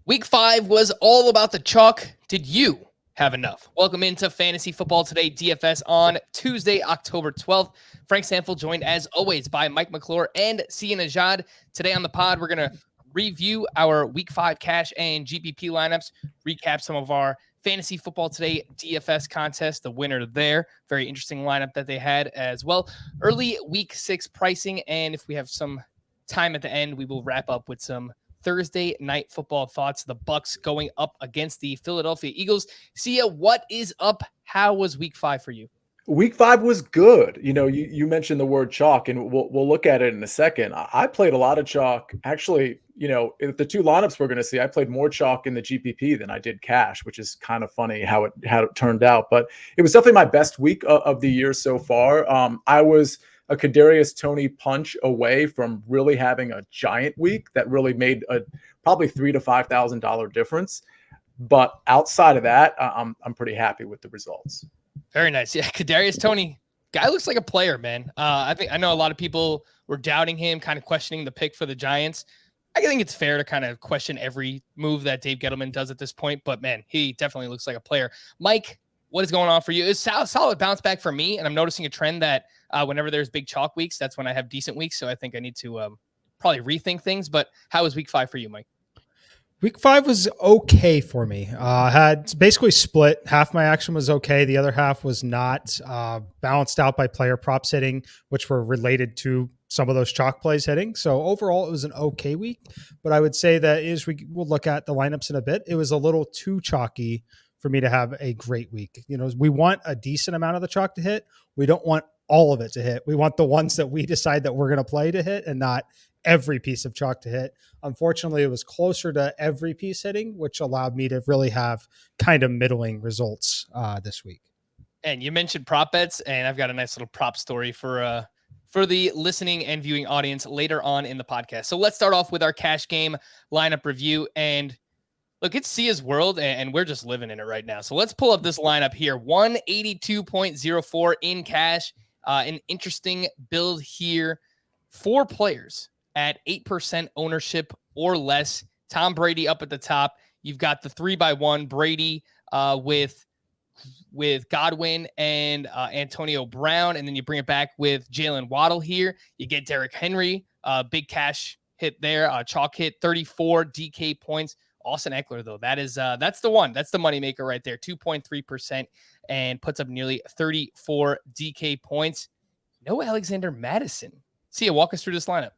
Week 5 was all about the chalk. Did you have enough? Welcome into Fantasy Football Today DFS on Tuesday, October 12th. Frank Sanfel joined as always by Mike McClure and Sia Najad. Today on the pod, we're going to review our Week 5 cash and GPP lineups, recap some of our Fantasy Football Today DFS contest, the winner there. Very interesting lineup that they had as well. Early Week 6 pricing, and if we have some time at the end, we will wrap up with some Thursday night football thoughts. The Bucks going up against the Philadelphia Eagles. Sia, what is up? How was Week 5 for you? Week 5 was good. You mentioned the word chalk, and we'll look at it in a second. I played a lot of chalk. Actually, the two lineups we're going to see, I played more chalk in the GPP than I did cash, which is kind of funny how it turned out. But it was definitely my best week of the year so far. I was a Kadarius Toney punch away from really having a giant week that really made a probably $3,000 to $5,000 difference. But outside of that, I'm pretty happy with the results. Very nice. Yeah, Kadarius Toney, guy looks like a player, man. I know a lot of people were doubting him, kind of questioning the pick for the Giants. I think it's fair to kind of question every move that Dave Gettleman does at this point, but man, he definitely looks like a player. Mike, what is going on for you? It's a solid bounce back for me, and I'm noticing a trend that whenever there's big chalk weeks, that's when I have decent weeks. So I think I need to probably rethink things. But how was Week 5 for you, Mike? Week 5 was okay for me. Had basically split. Half my action was okay. The other half was not balanced out by player props hitting, which were related to some of those chalk plays hitting. So overall, it was an okay week. But I would say that we'll look at the lineups in a bit. It was a little too chalky for me to have a great week. We want a decent amount of the chalk to hit. We don't want all of it to hit. We want the ones that we decide that we're going to play to hit and not every piece of chalk to hit. Unfortunately, it was closer to every piece hitting, which allowed me to really have kind of middling results this week. And you mentioned prop bets, and I've got a nice little prop story for the listening and viewing audience later on in the podcast. So let's start off with our cash game lineup review. And look, it's Sia's world, and we're just living in it right now. So let's pull up this lineup here. 182.04 in cash. An interesting build here. 4 players at 8% ownership or less. Tom Brady up at the top. You've got the 3x1 Brady with Godwin and Antonio Brown. And then you bring it back with Jalen Waddle here. You get Derrick Henry, big cash hit there. Chalk hit 34 DK points. Austin Eckler, though, that's the one. That's the moneymaker right there. 2.3% and puts up nearly 34 DK points. No Alexander Madison. Sia, walk us through this lineup.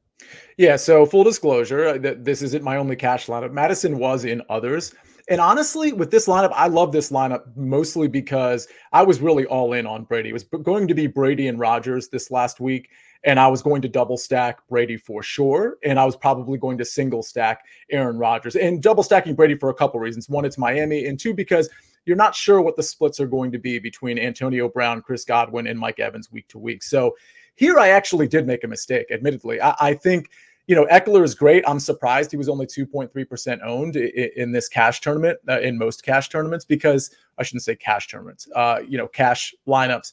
Yeah, so full disclosure, this isn't my only cash lineup. Madison was in others. And honestly, with this lineup, I love this lineup mostly because I was really all in on Brady. It was going to be Brady and Rodgers this last week, and I was going to double stack Brady for sure, and I was probably going to single stack Aaron Rodgers. And double stacking Brady for a couple reasons. One, it's Miami, and two, because you're not sure what the splits are going to be between Antonio Brown, Chris Godwin, and Mike Evans week to week. So here I actually did make a mistake, admittedly. I think, Eckler is great. I'm surprised he was only 2.3% owned in this cash tournament, in most cash tournaments, because I shouldn't say cash tournaments, cash lineups.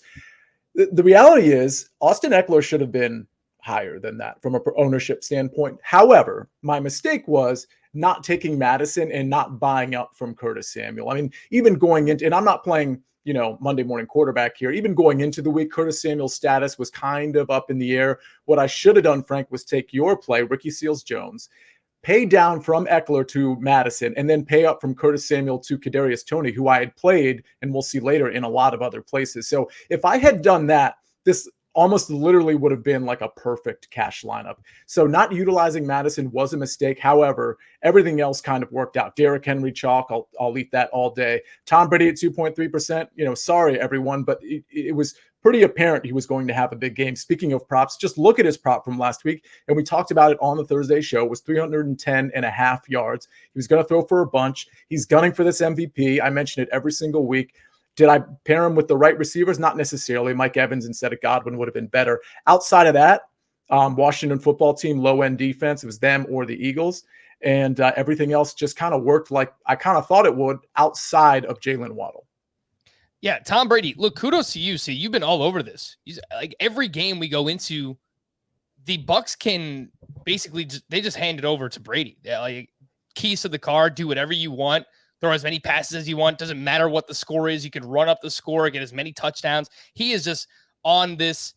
The reality is Austin Eckler should have been higher than that from an ownership standpoint. However, my mistake was not taking Madison and not buying up from Curtis Samuel. I mean, even going into, and I'm not playing, Monday morning quarterback here. Even going into the week, Curtis Samuel's status was kind of up in the air. What I should have done, Frank, was take your play, Ricky Seals-Jones, pay down from Eckler to Madison, and then pay up from Curtis Samuel to Kadarius Toney, who I had played, and we'll see later, in a lot of other places. So if I had done that, this almost literally would have been like a perfect cash lineup. So not utilizing Madison was a mistake. However, everything else kind of worked out. Derrick Henry chalk, I'll eat that all day. Tom Brady at 2.3%. Sorry, everyone, but it was pretty apparent he was going to have a big game. Speaking of props, just look at his prop from last week. And we talked about it on the Thursday show. It was 310.5 yards. He was going to throw for a bunch. He's gunning for this MVP. I mention it every single week. Did I pair him with the right receivers? Not necessarily. Mike Evans instead of Godwin would have been better. Outside of that, Washington football team, low-end defense. It was them or the Eagles. And everything else just kind of worked like I kind of thought it would outside of Jalen Waddle. Yeah, Tom Brady. Look, kudos to you. See, you've been all over this. Like every game we go into, the Bucks can basically they just hand it over to Brady. Like keys to the car, do whatever you want, throw as many passes as you want. Doesn't matter what the score is. You could run up the score, get as many touchdowns. He is just on this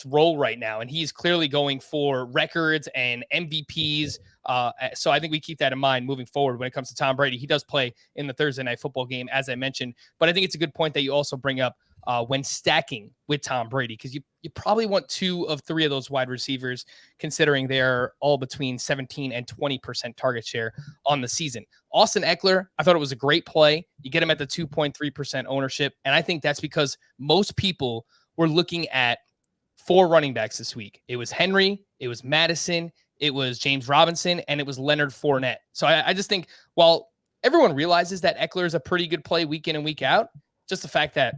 role right now, and he's clearly going for records and MVPs. So I think we keep that in mind moving forward when it comes to Tom Brady. He does play in the Thursday Night Football game, as I mentioned, but I think it's a good point that you also bring up when stacking with Tom Brady, because you probably want 2 of 3 of those wide receivers, considering they're all between 17 and 20% target share on the season. Austin Eckler, I thought it was a great play. You get him at the 2.3% ownership, and I think that's because most people were looking at 4 running backs this week. It was Henry, it was Madison, it was James Robinson, and it was Leonard Fournette. So I just think while everyone realizes that Eckler is a pretty good play week in and week out, just the fact that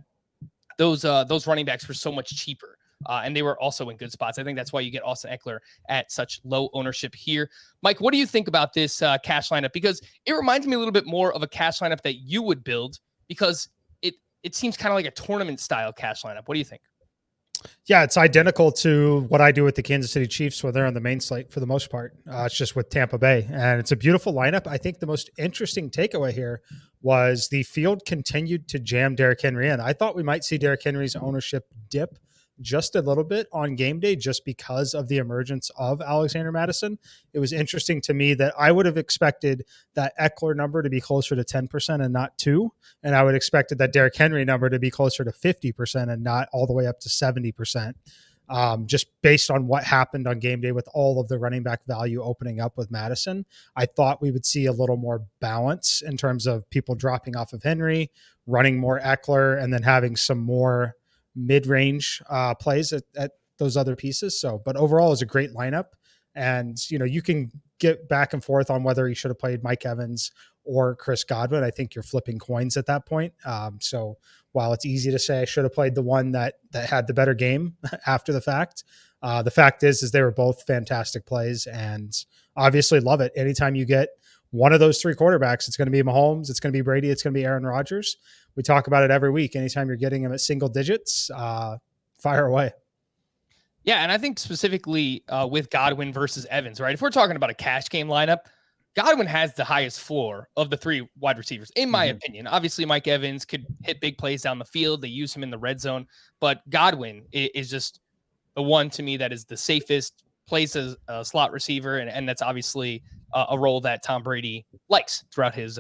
those running backs were so much cheaper. And they were also in good spots. I think that's why you get Austin Eckler at such low ownership here. Mike, what do you think about this cash lineup? Because it reminds me a little bit more of a cash lineup that you would build, because it seems kind of like a tournament style cash lineup. What do you think? Yeah, it's identical to what I do with the Kansas City Chiefs when they're on the main slate for the most part. It's just with Tampa Bay, and it's a beautiful lineup. I think the most interesting takeaway here was the field continued to jam Derrick Henry in. I thought we might see Derrick Henry's ownership dip just a little bit on game day just because of the emergence of Alexander Madison. It was interesting to me that I would have expected that Eckler number to be closer to 10% and not 2. And I would have expected that Derrick Henry number to be closer to 50% and not all the way up to 70%. Just based on what happened on game day with all of the running back value opening up with Madison, I thought we would see a little more balance in terms of people dropping off of Henry, running more Eckler, and then having some more mid-range plays at those other pieces. So, but overall is a great lineup. And, you can get back and forth on whether he should have played Mike Evans or Chris Godwin. I think you're flipping coins at that point. So while it's easy to say I should have played the one that had the better game after the fact is they were both fantastic plays, and obviously love it. Anytime you get one of those 3 quarterbacks, it's going to be Mahomes, it's going to be Brady, it's going to be Aaron Rodgers. We talk about it every week. Anytime you're getting them at single digits, fire away. Yeah, and I think specifically with Godwin versus Evans, right? If we're talking about a cash game lineup, Godwin has the highest floor of the 3 wide receivers, in my opinion. Obviously, Mike Evans could hit big plays down the field. They use him in the red zone. But Godwin is just the one, to me, that is the safest, plays as a slot receiver, and that's obviously a role that Tom Brady likes throughout his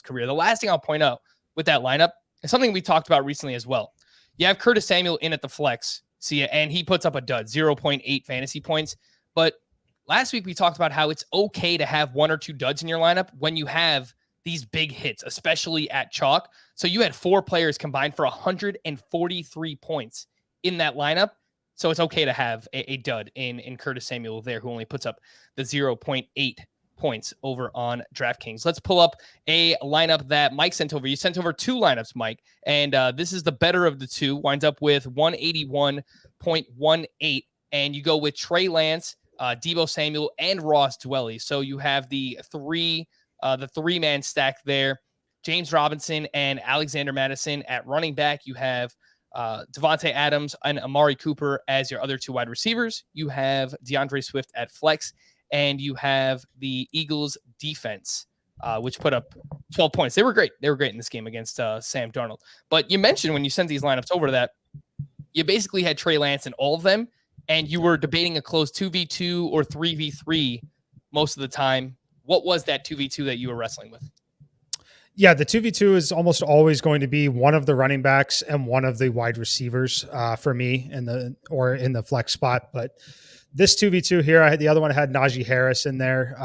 career. The last thing I'll point out with that lineup is something we talked about recently as well. You have Curtis Samuel in at the flex, and he puts up a dud, 0.8 fantasy points. But last week we talked about how it's okay to have 1 or 2 duds in your lineup when you have these big hits, especially at chalk. So you had 4 players combined for 143 points in that lineup. So it's okay to have a dud in Curtis Samuel there, who only puts up the 0.8 points over on DraftKings. Let's pull up a lineup that Mike sent over. You sent over 2 lineups, Mike, and this is the better of the 2. Winds up with 181.18, and you go with Trey Lance, Deebo Samuel, and Ross Dwelly. So you have the 3-man stack there. James Robinson and Alexander Madison at running back. You have Devontae Adams and Amari Cooper as your other 2 wide receivers. You have DeAndre Swift at flex, and you have the Eagles defense, which put up 12 points. They were great. They were great in this game against Sam Darnold. But you mentioned when you sent these lineups over that you basically had Trey Lance in all of them, and you were debating a close 2v2 or 3v3 most of the time. What was that 2v2 that you were wrestling with? Yeah, the 2v2 is almost always going to be one of the running backs and one of the wide receivers for me in the flex spot. But this 2v2 here, the other one had Najee Harris in there.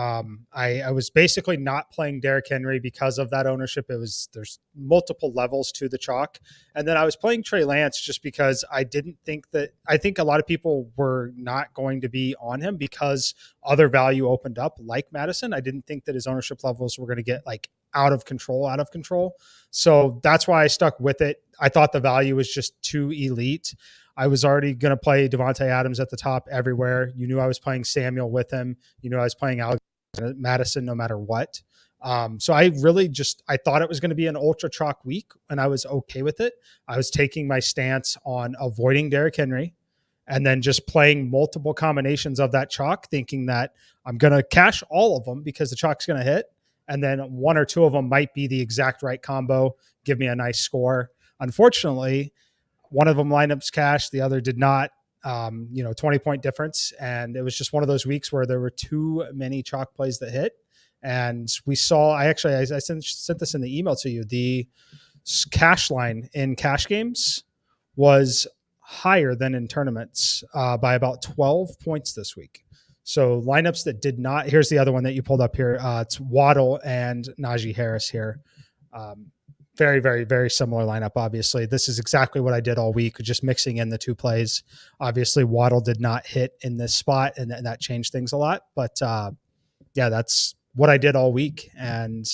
I was basically not playing Derrick Henry because of that ownership. There's multiple levels to the chalk. And then I was playing Trey Lance just because I think a lot of people were not going to be on him because other value opened up like Madison. I didn't think that his ownership levels were going to get like out of control. So that's why I stuck with it. I thought the value was just too elite. I was already going to play Devontae Adams at the top everywhere. You knew I was playing Samuel with him. You knew I was playing Alexander Madison no matter what. So I thought it was going to be an ultra chalk week, and I was okay with it. I was taking my stance on avoiding Derrick Henry and then just playing multiple combinations of that chalk, thinking that I'm going to cash all of them because the chalk's going to hit. and then one or two of them might be the exact right combo, give me a nice score. Unfortunately, one of them lineups cashed, the other did not. 20-point difference. And it was just one of those weeks where there were too many chalk plays that hit. And we saw, I sent this in the email to you. The cash line in cash games was higher than in tournaments by about 12 points this week. So lineups that did not, here's the other one that you pulled up here. It's Waddle and Najee Harris here. Very, very, very similar lineup. Obviously, this is exactly what I did all week, just mixing in the two plays. Obviously, Waddle did not hit in this spot, and that changed things a lot. But that's what I did all week. And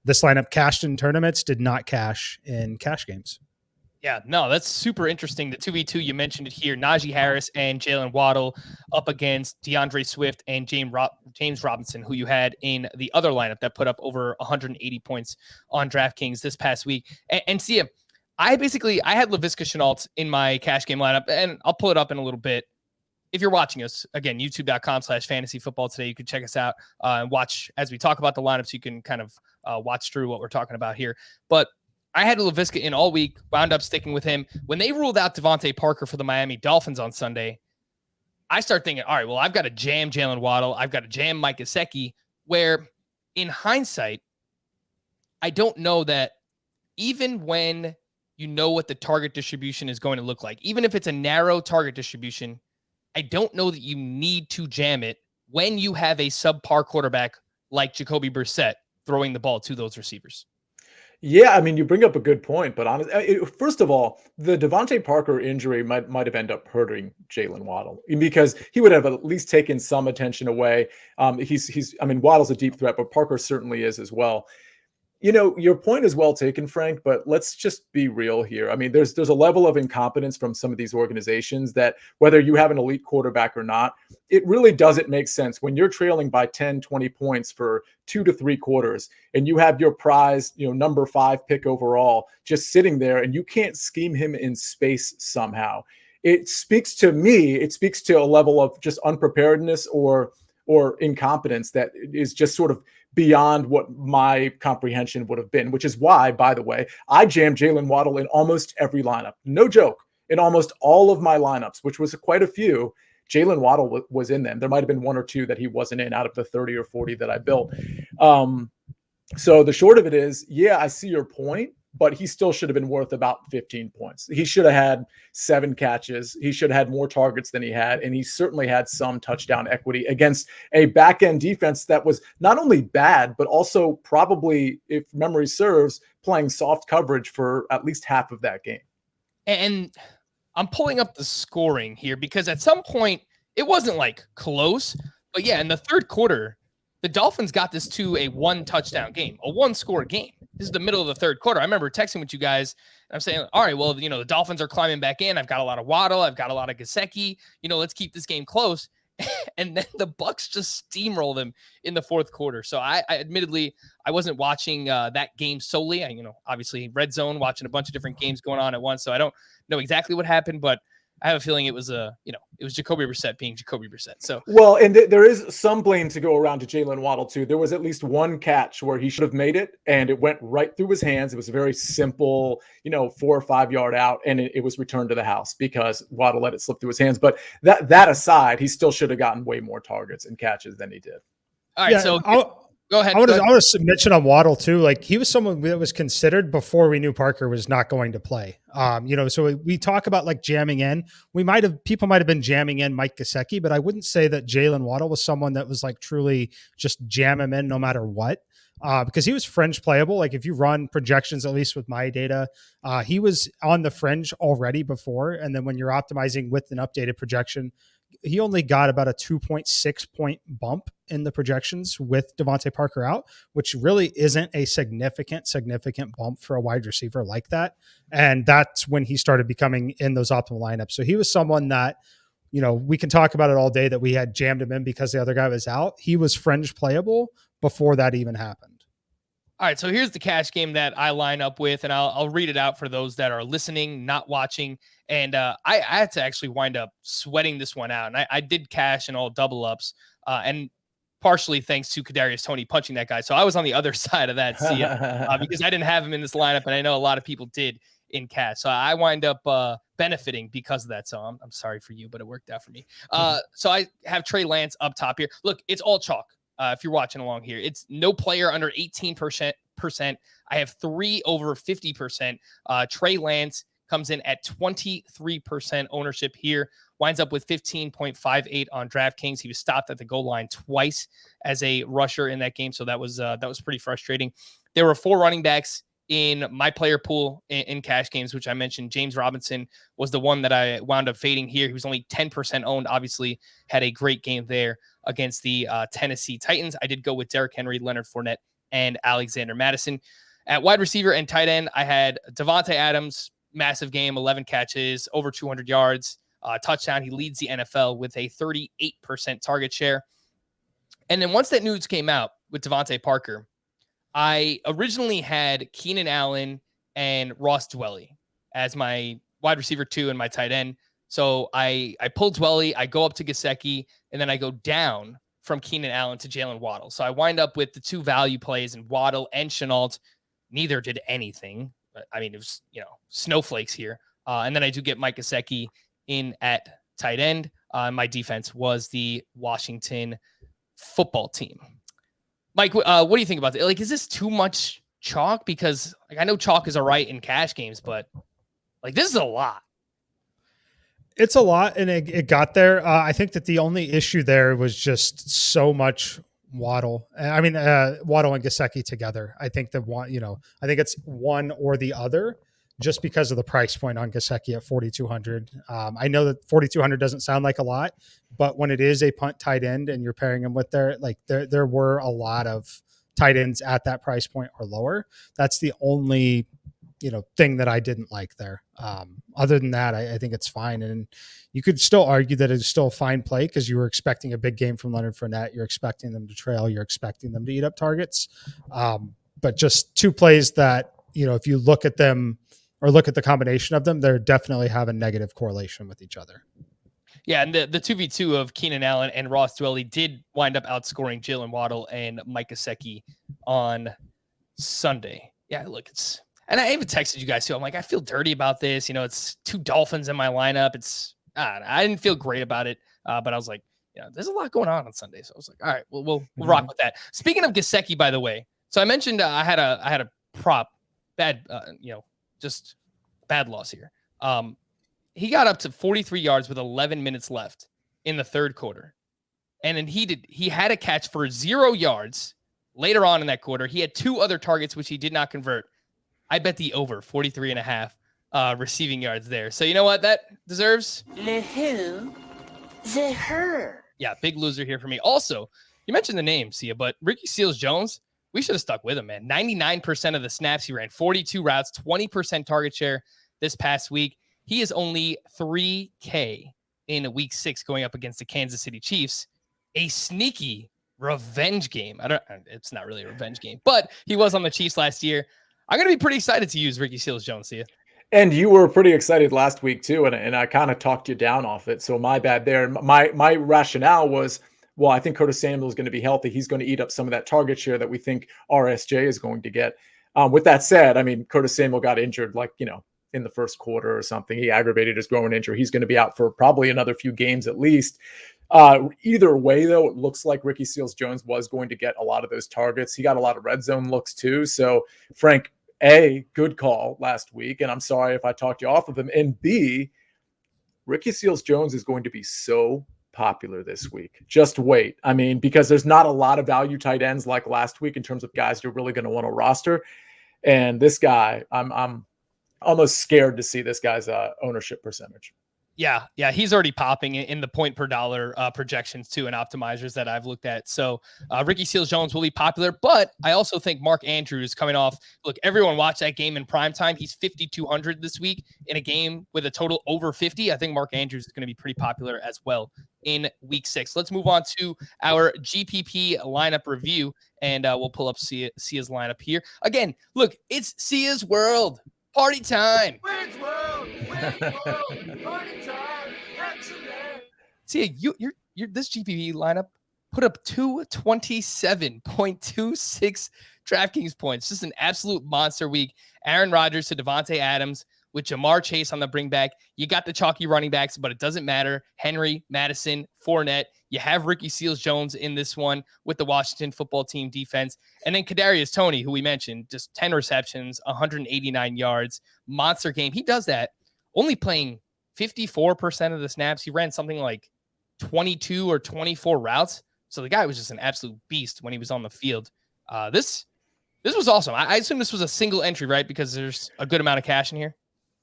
this lineup cashed in tournaments, did not cash in cash games. Yeah, no, that's super interesting. The 2v2, you mentioned it here. Najee Harris and Jalen Waddle up against DeAndre Swift and James Robinson, who you had in the other lineup that put up over 180 points on DraftKings this past week. And see, I had Laviska Shenault in my cash game lineup, and I'll pull it up in a little bit. If you're watching us, again, youtube.com/fantasyfootball today, you can check us out and watch as we talk about the lineups. You can kind of watch through what we're talking about here. But I had Laviska in all week, wound up sticking with him. When they ruled out Devontae Parker for the Miami Dolphins on Sunday, I start thinking, all right, well, I've got to jam Jalen Waddle. I've got to jam Mike Gesicki, where in hindsight, I don't know that even when you know what the target distribution is going to look like, even if it's a narrow target distribution, I don't know that you need to jam it when you have a subpar quarterback like Jacoby Brissett throwing the ball to those receivers. Yeah, I mean, you bring up a good point, but first of all, the Devontae Parker injury might have ended up hurting Jalen Waddle because he would have at least taken some attention away. Waddle's a deep threat, but Parker certainly is as well. Your point is well taken, Frank, but let's just be real here. I mean, there's a level of incompetence from some of these organizations that whether you have an elite quarterback or not, it really doesn't make sense when you're trailing by 10, 20 points for 2 to 3 quarters and you have your prize, number 5 pick overall just sitting there and you can't scheme him in space somehow. It speaks to a level of just unpreparedness or incompetence that is just sort of beyond what my comprehension would have been, which is why, by the way, I jammed Jalen Waddle in almost every lineup. No joke. In almost all of my lineups, which was quite a few, Jalen Waddle was in them. There might have been 1 or 2 that he wasn't in out of the 30 or 40 that I built. So the short of it is, yeah, I see your point, but he still should have been worth about 15 points. He should have had 7 catches. He should have had more targets than he had. And he certainly had some touchdown equity against a back-end defense that was not only bad, but also probably, if memory serves, playing soft coverage for at least half of that game. And I'm pulling up the scoring here because at some point it wasn't like close, but yeah, in the third quarter, the Dolphins got this to a 1-touchdown game, a 1-score game. This is the middle of the third quarter. I remember texting with you guys, and I'm saying, all right, well, the Dolphins are climbing back in. I've got a lot of Waddle. I've got a lot of Gesicki. Let's keep this game close. And then the Bucs just steamrolled them in the fourth quarter. So I admittedly, I wasn't watching that game solely. Obviously red zone, watching a bunch of different games going on at once. So I don't know exactly what happened, but I have a feeling it was it was Jacoby Brissett being Jacoby Brissett. So and there is some blame to go around to Jalen Waddle too. There was at least one catch where he should have made it, and it went right through his hands. It was a very simple, 4 or 5 yard out, and it was returned to the house because Waddle let it slip through his hands. But that aside, he still should have gotten way more targets and catches than he did. All right, so go ahead. I want to mention on Waddle too. Like he was someone that was considered before we knew Parker was not going to play. So we talk about like jamming in. People might have been jamming in Mike Gesicki, but I wouldn't say that Jalen Waddle was someone that was like truly just jam him in no matter what. Because he was fringe playable. Like if you run projections, at least with my data, he was on the fringe already before. And then when you're optimizing with an updated projection, he only got about a 2.6 point bump in the projections with Devontae Parker out, which really isn't a significant bump for a wide receiver like that. And that's when he started becoming in those optimal lineups. So he was someone that, we can talk about it all day that we had jammed him in because the other guy was out. He was fringe playable before that even happened. All right, so here's the cash game that I line up with, and I'll read it out for those that are listening, not watching. And I had to actually wind up sweating this one out. And I did cash and all double ups. And partially thanks to Kadarius Toney punching that guy. So I was on the other side of that, because I didn't have him in this lineup, and I know a lot of people did in cash. So I wind up benefiting because of that. So I'm sorry for you, but it worked out for me. So I have Trey Lance up top here. Look, it's all chalk. If you're watching along here, it's no player under 18%. I have 3 over 50%. Trey Lance comes in at 23% ownership here, winds up with 15.58 on DraftKings. He was stopped at the goal line twice as a rusher in that game, so that was pretty frustrating. There were 4 running backs in my player pool in cash games, which I mentioned. James Robinson was the one that I wound up fading here. He was only 10% owned, obviously had a great game there against the Tennessee Titans. I did go with Derrick Henry, Leonard Fournette, and Alexander Madison. At wide receiver and tight end, I had Devontae Adams, massive game, 11 catches, over 200 yards, touchdown. He leads the NFL with a 38% target share. And then once that news came out with Devontae Parker, I originally had Keenan Allen and Ross Dwelly as my wide receiver 2 and my tight end. So I pulled Dwelly, I go up to Gesicki, and then I go down from Keenan Allen to Jalen Waddle. So I wind up with the 2 value plays in Waddle and Shenault. Neither did anything. I mean, it was, snowflakes here. And then I do get Mike Gesicki in at tight end. My defense was the Washington football team. Mike, what do you think about that? Like, is this too much chalk? Because I know chalk is all right in cash games, but this is a lot. It's a lot, and it got there. I think that the only issue there was just so much Waddle. Waddle and Gesicki together. I think that I think it's one or the other, just because of the price point on Gesicki at 4,200. I know that 4,200 doesn't sound like a lot, but when it is a punt tight end and you're pairing him with there were a lot of tight ends at that price point or lower. That's the only thing that I didn't like there. Other than that, I think it's fine. And you could still argue that it's still a fine play because you were expecting a big game from Leonard Fournette. You're expecting them to trail. You're expecting them to eat up targets. But just 2 plays that, if you look at them or look at the combination of them, they definitely have a negative correlation with each other. Yeah, and the 2v2 of Keenan Allen and Ross Dwelly did wind up outscoring Jalen Waddle and Mike Gesicki on Sunday. Yeah, look, and I even texted you guys too. I'm like, I feel dirty about this. It's 2 Dolphins in my lineup. I didn't feel great about it, but I was like, there's a lot going on Sunday. So I was like, all right, we'll rock with that. Speaking of Gesicki, by the way, so I mentioned I had a prop, bad, just bad loss here. He got up to 43 yards with 11 minutes left in the third quarter. And then he had a catch for 0 yards later on in that quarter. He had 2 other targets, which he did not convert. I bet the over 43.5 receiving yards there. So you know what? That deserves Le who? The her. Yeah, big loser here for me. Also, you mentioned the name, Sia, but Ricky Seals-Jones, we should have stuck with him, man. 99% of the snaps he ran, 42 routes, 20% target share this past week. He is only $3K in week 6 going up against the Kansas City Chiefs. A sneaky revenge game. It's not really a revenge game, but he was on the Chiefs last year. I'm going to be pretty excited to use Ricky Seals-Jones, Sia. And you were pretty excited last week too, and I kind of talked you down off it. So my bad there. And my rationale was, well, I think Curtis Samuel is going to be healthy. He's going to eat up some of that target share that we think RSJ is going to get. With that said, I mean, Curtis Samuel got injured in the first quarter or something. He aggravated his groin injury. He's going to be out for probably another few games at least. Either way, though, it looks like Ricky Seals-Jones was going to get a lot of those targets. He got a lot of red zone looks too. So Frank, A, good call last week, and I'm sorry if I talked you off of him. And B, Ricky Seals-Jones is going to be so popular this week. Just wait. I mean, because there's not a lot of value tight ends like last week in terms of guys you're really going to want to roster. And this guy, I'm almost scared to see this guy's ownership percentage. Yeah, he's already popping in the point per dollar projections too and optimizers that I've looked at. So Ricky Seals-Jones will be popular, but I also think Mark Andrews coming off. Look, everyone watched that game in prime time. He's 5,200 this week in a game with a total over 50. I think Mark Andrews is going to be pretty popular as well in week 6. Let's move on to our GPP lineup review, and we'll pull up Sia's lineup here. Again, look, it's Sia's world. Party time. Where's world? Where's world? Party time. Excellent. See, you're this GPP lineup. put up 227.26 DraftKings points. Just an absolute monster week. Aaron Rodgers to Devontae Adams with Jamar Chase on the bring back. You got the chalky running backs, but it doesn't matter. Henry, Madison, Fournette. You have Ricky Seals-Jones in this one with the Washington football team defense. And then Kadarius Toney, who we mentioned, just 10 receptions, 189 yards, monster game. He does that only playing 54% of the snaps. He ran something like 22 or 24 routes. So the guy was just an absolute beast when he was on the field. This was awesome. I assume this was a single entry, right? Because there's a good amount of cash in here.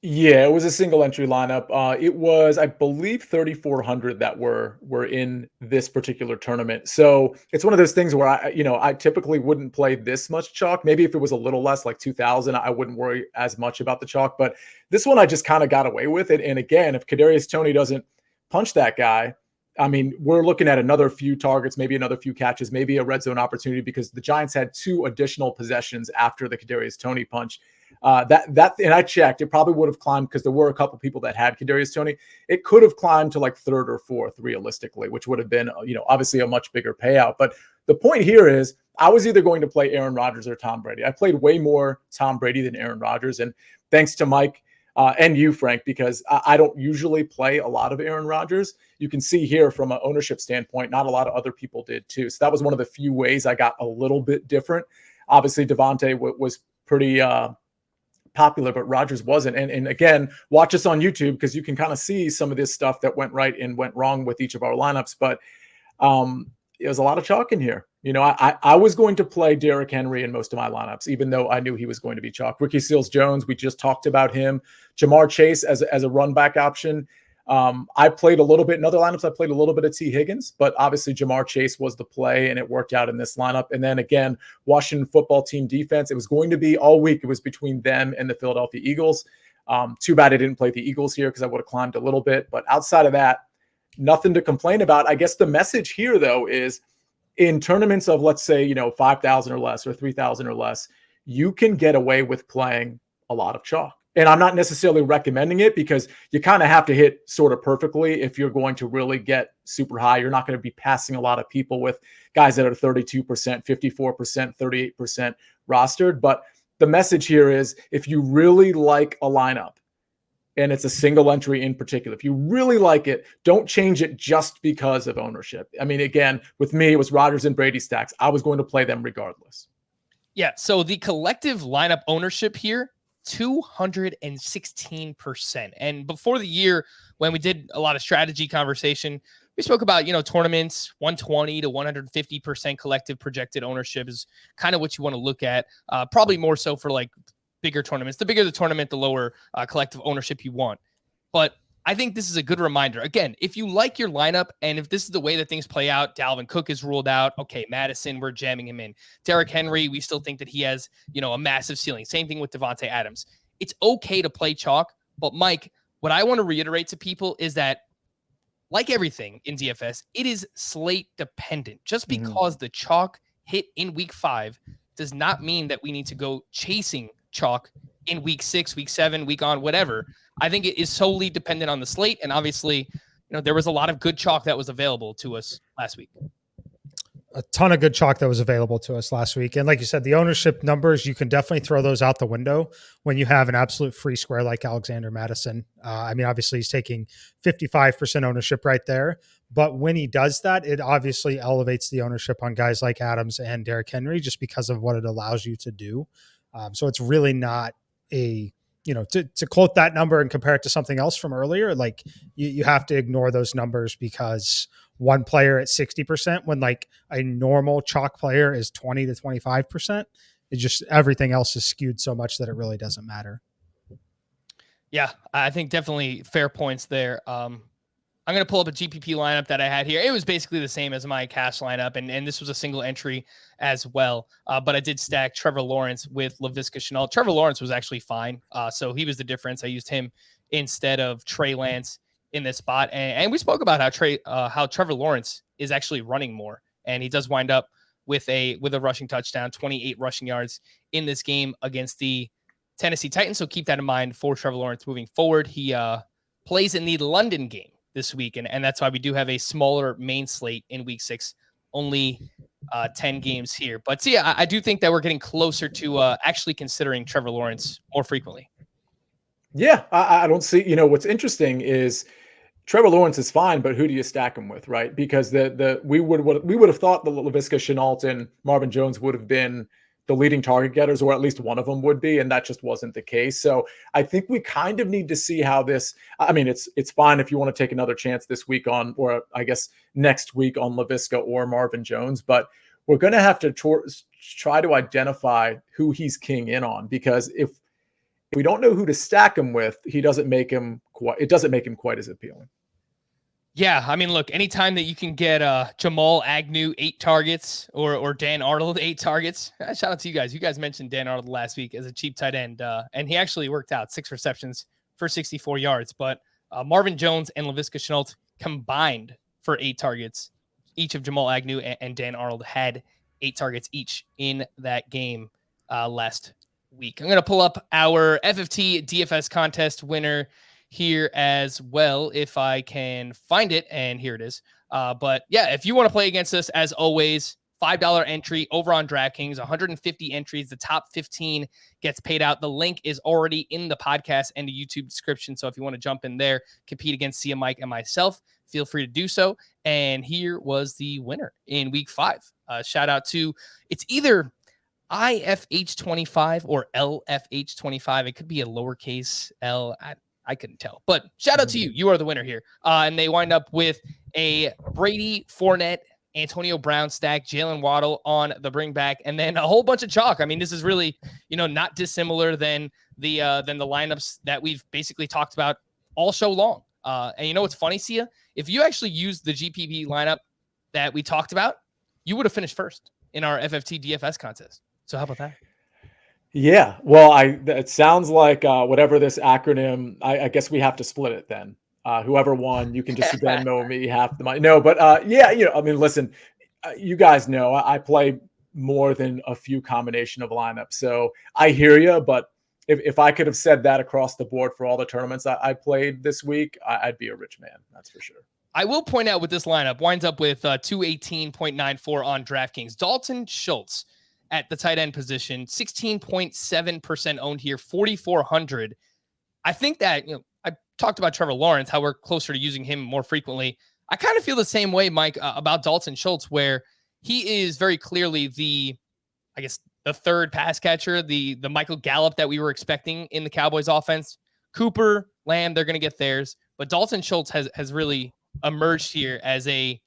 Yeah, it was a single entry lineup. It was, I believe, 3,400 that were in this particular tournament. So it's one of those things where I typically wouldn't play this much chalk. Maybe if it was a little less, like 2,000, I wouldn't worry as much about the chalk. But this one, I just kind of got away with it. And again, if Kadarius Toney doesn't punch that guy, I mean, we're looking at another few targets, maybe another few catches, maybe a red zone opportunity, because the Giants had 2 additional possessions after the Kadarius Toney punch. And I checked, it probably would have climbed, because there were a couple people that had Kadarius Toney. It could have climbed to like 3rd or 4th realistically, which would have been, obviously a much bigger payout. But the point here is I was either going to play Aaron Rodgers or Tom Brady. I played way more Tom Brady than Aaron Rodgers. And thanks to Mike and you, Frank, because I don't usually play a lot of Aaron Rodgers. You can see here from an ownership standpoint, not a lot of other people did too. So that was one of the few ways I got a little bit different. Obviously, Devontae was pretty popular, but Rodgers wasn't. And again, watch us on YouTube, because you can kind of see some of this stuff that went right and went wrong with each of our lineups. But it was a lot of chalk in here. I was going to play Derrick Henry in most of my lineups, even though I knew he was going to be chalk. Ricky Seals-Jones, we just talked about him. Jamar Chase as a run back option. I played a little bit in other lineups. I played a little bit of T. Higgins, but obviously Jamar Chase was the play, and it worked out in this lineup. And then again, Washington football team defense. It was going to be all week. It was between them and the Philadelphia Eagles. Too bad I didn't play the Eagles here, because I would have climbed a little bit. But outside of that, nothing to complain about. I guess the message here, though, is in tournaments of, let's say, 5,000 or less or 3,000 or less, you can get away with playing a lot of chalk. And I'm not necessarily recommending it, because you kind of have to hit sort of perfectly if you're going to really get super high. You're not going to be passing a lot of people with guys that are 32%, 54%, 38% rostered. But the message here is, if you really like a lineup, and it's a single entry in particular, if you really like it, don't change it just because of ownership. I mean, again, with me, it was Rodgers and Brady stacks. I was going to play them regardless. Yeah, so the collective lineup ownership here, 216%. And before the year, when we did a lot of strategy conversation, we spoke about, tournaments, 120 to 150% collective projected ownership is kind of what you want to look at. Probably more so for like bigger tournaments. The bigger the tournament, the lower collective ownership you want. But I think this is a good reminder. Again, if you like your lineup, and if this is the way that things play out, Dalvin Cook is ruled out. Okay, Madison, we're jamming him in. Derrick Henry, we still think that he has, a massive ceiling. Same thing with Devontae Adams. It's okay to play chalk. But Mike, what I want to reiterate to people is that, like everything in DFS, it is slate dependent. Just because the chalk hit in week 5 does not mean that we need to go chasing chalk in week 6, week 7, week on, whatever. I think it is solely dependent on the slate. And obviously, there was a lot of good chalk that was available to us last week. A ton of good chalk that was available to us last week. And like you said, the ownership numbers, you can definitely throw those out the window when you have an absolute free square like Alexander Madison. I mean, obviously he's taking 55% ownership right there. But when he does that, it obviously elevates the ownership on guys like Adams and Derrick Henry, just because of what it allows you to do. So it's really not to quote that number and compare it to something else from earlier, like you have to ignore those numbers, because one player at 60% when like a normal chalk player is 20 to 25%, it just, everything else is skewed so much that it really doesn't matter. Yeah, I think definitely fair points there. I'm going to pull up a GPP lineup that I had here. It was basically the same as my cash lineup, and this was a single entry as well. But I did stack Trevor Lawrence with Laviska Shenault. Trevor Lawrence was actually fine, so he was the difference. I used him instead of Trey Lance in this spot, and we spoke about how Trevor Lawrence is actually running more, and he does wind up with a rushing touchdown, 28 rushing yards in this game against the Tennessee Titans. So keep that in mind for Trevor Lawrence moving forward. He plays in the London game this week, and that's why we do have a smaller main slate in week 6 only 10 games here. But see, I do think that we're getting closer to actually considering Trevor Lawrence more frequently. Yeah, I don't see. What's interesting is Trevor Lawrence is fine, but who do you stack him with, right? Because we would have thought the Laviska Shenault and Marvin Jones would have been the leading target getters, or at least one of them would be, and that just wasn't the case. So I think we kind of need to see how this. I mean, it's fine if you want to take another chance this week on, or I guess next week on Laviska or Marvin Jones, but we're going to have to try to identify who he's king in on, because if we don't know who to stack him with, it doesn't make him quite as appealing. Yeah, I mean, look, anytime that you can get Jamal Agnew 8 targets or Dan Arnold 8 targets, shout out to you guys. You guys mentioned Dan Arnold last week as a cheap tight end, and he actually worked out 6 receptions for 64 yards. But Marvin Jones and Laviska Shenault combined for 8 targets. Each of Jamal Agnew and Dan Arnold had 8 targets each in that game last week. I'm going to pull up our FFT DFS contest winner here as well, if I can find it. And here it is. But yeah, if you want to play against us, as always, $5 entry over on DraftKings, 150 entries. The top 15 gets paid out. The link is already in the podcast and the YouTube description. So if you want to jump in there, compete against Sia, Mike, and myself, feel free to do so. And here was the winner in week 5. Shout out to, it's either IFH25 or LFH25. It could be a lowercase L. I couldn't tell, but shout out to you. You are the winner here. And they wind up with a Brady, Fournette, Antonio Brown stack, Jalen Waddle on the bring back, and then a whole bunch of chalk. I mean, this is really, not dissimilar than the lineups that we've basically talked about all show long. And you know what's funny, Sia? If you actually used the GPP lineup that we talked about, you would have finished first in our FFT DFS contest. So how about that? Yeah, well, it sounds like whatever this acronym, I guess we have to split it then. Whoever won, you can just Venmo me half the money. No, but yeah, I mean, listen, you guys know I play more than a few combination of lineups, so I hear you. But if I could have said that across the board for all the tournaments I played this week, I'd be a rich man. That's for sure. I will point out with this lineup, winds up with 218.94 on DraftKings. Dalton Schultz at the tight end position, 16.7% owned here, 4,400. I think that, I talked about Trevor Lawrence, how we're closer to using him more frequently. I kind of feel the same way, Mike, about Dalton Schultz, where he is very clearly the third pass catcher, the Michael Gallup that we were expecting in the Cowboys offense. Cooper, Lamb, they're going to get theirs, but Dalton Schultz has really emerged here as a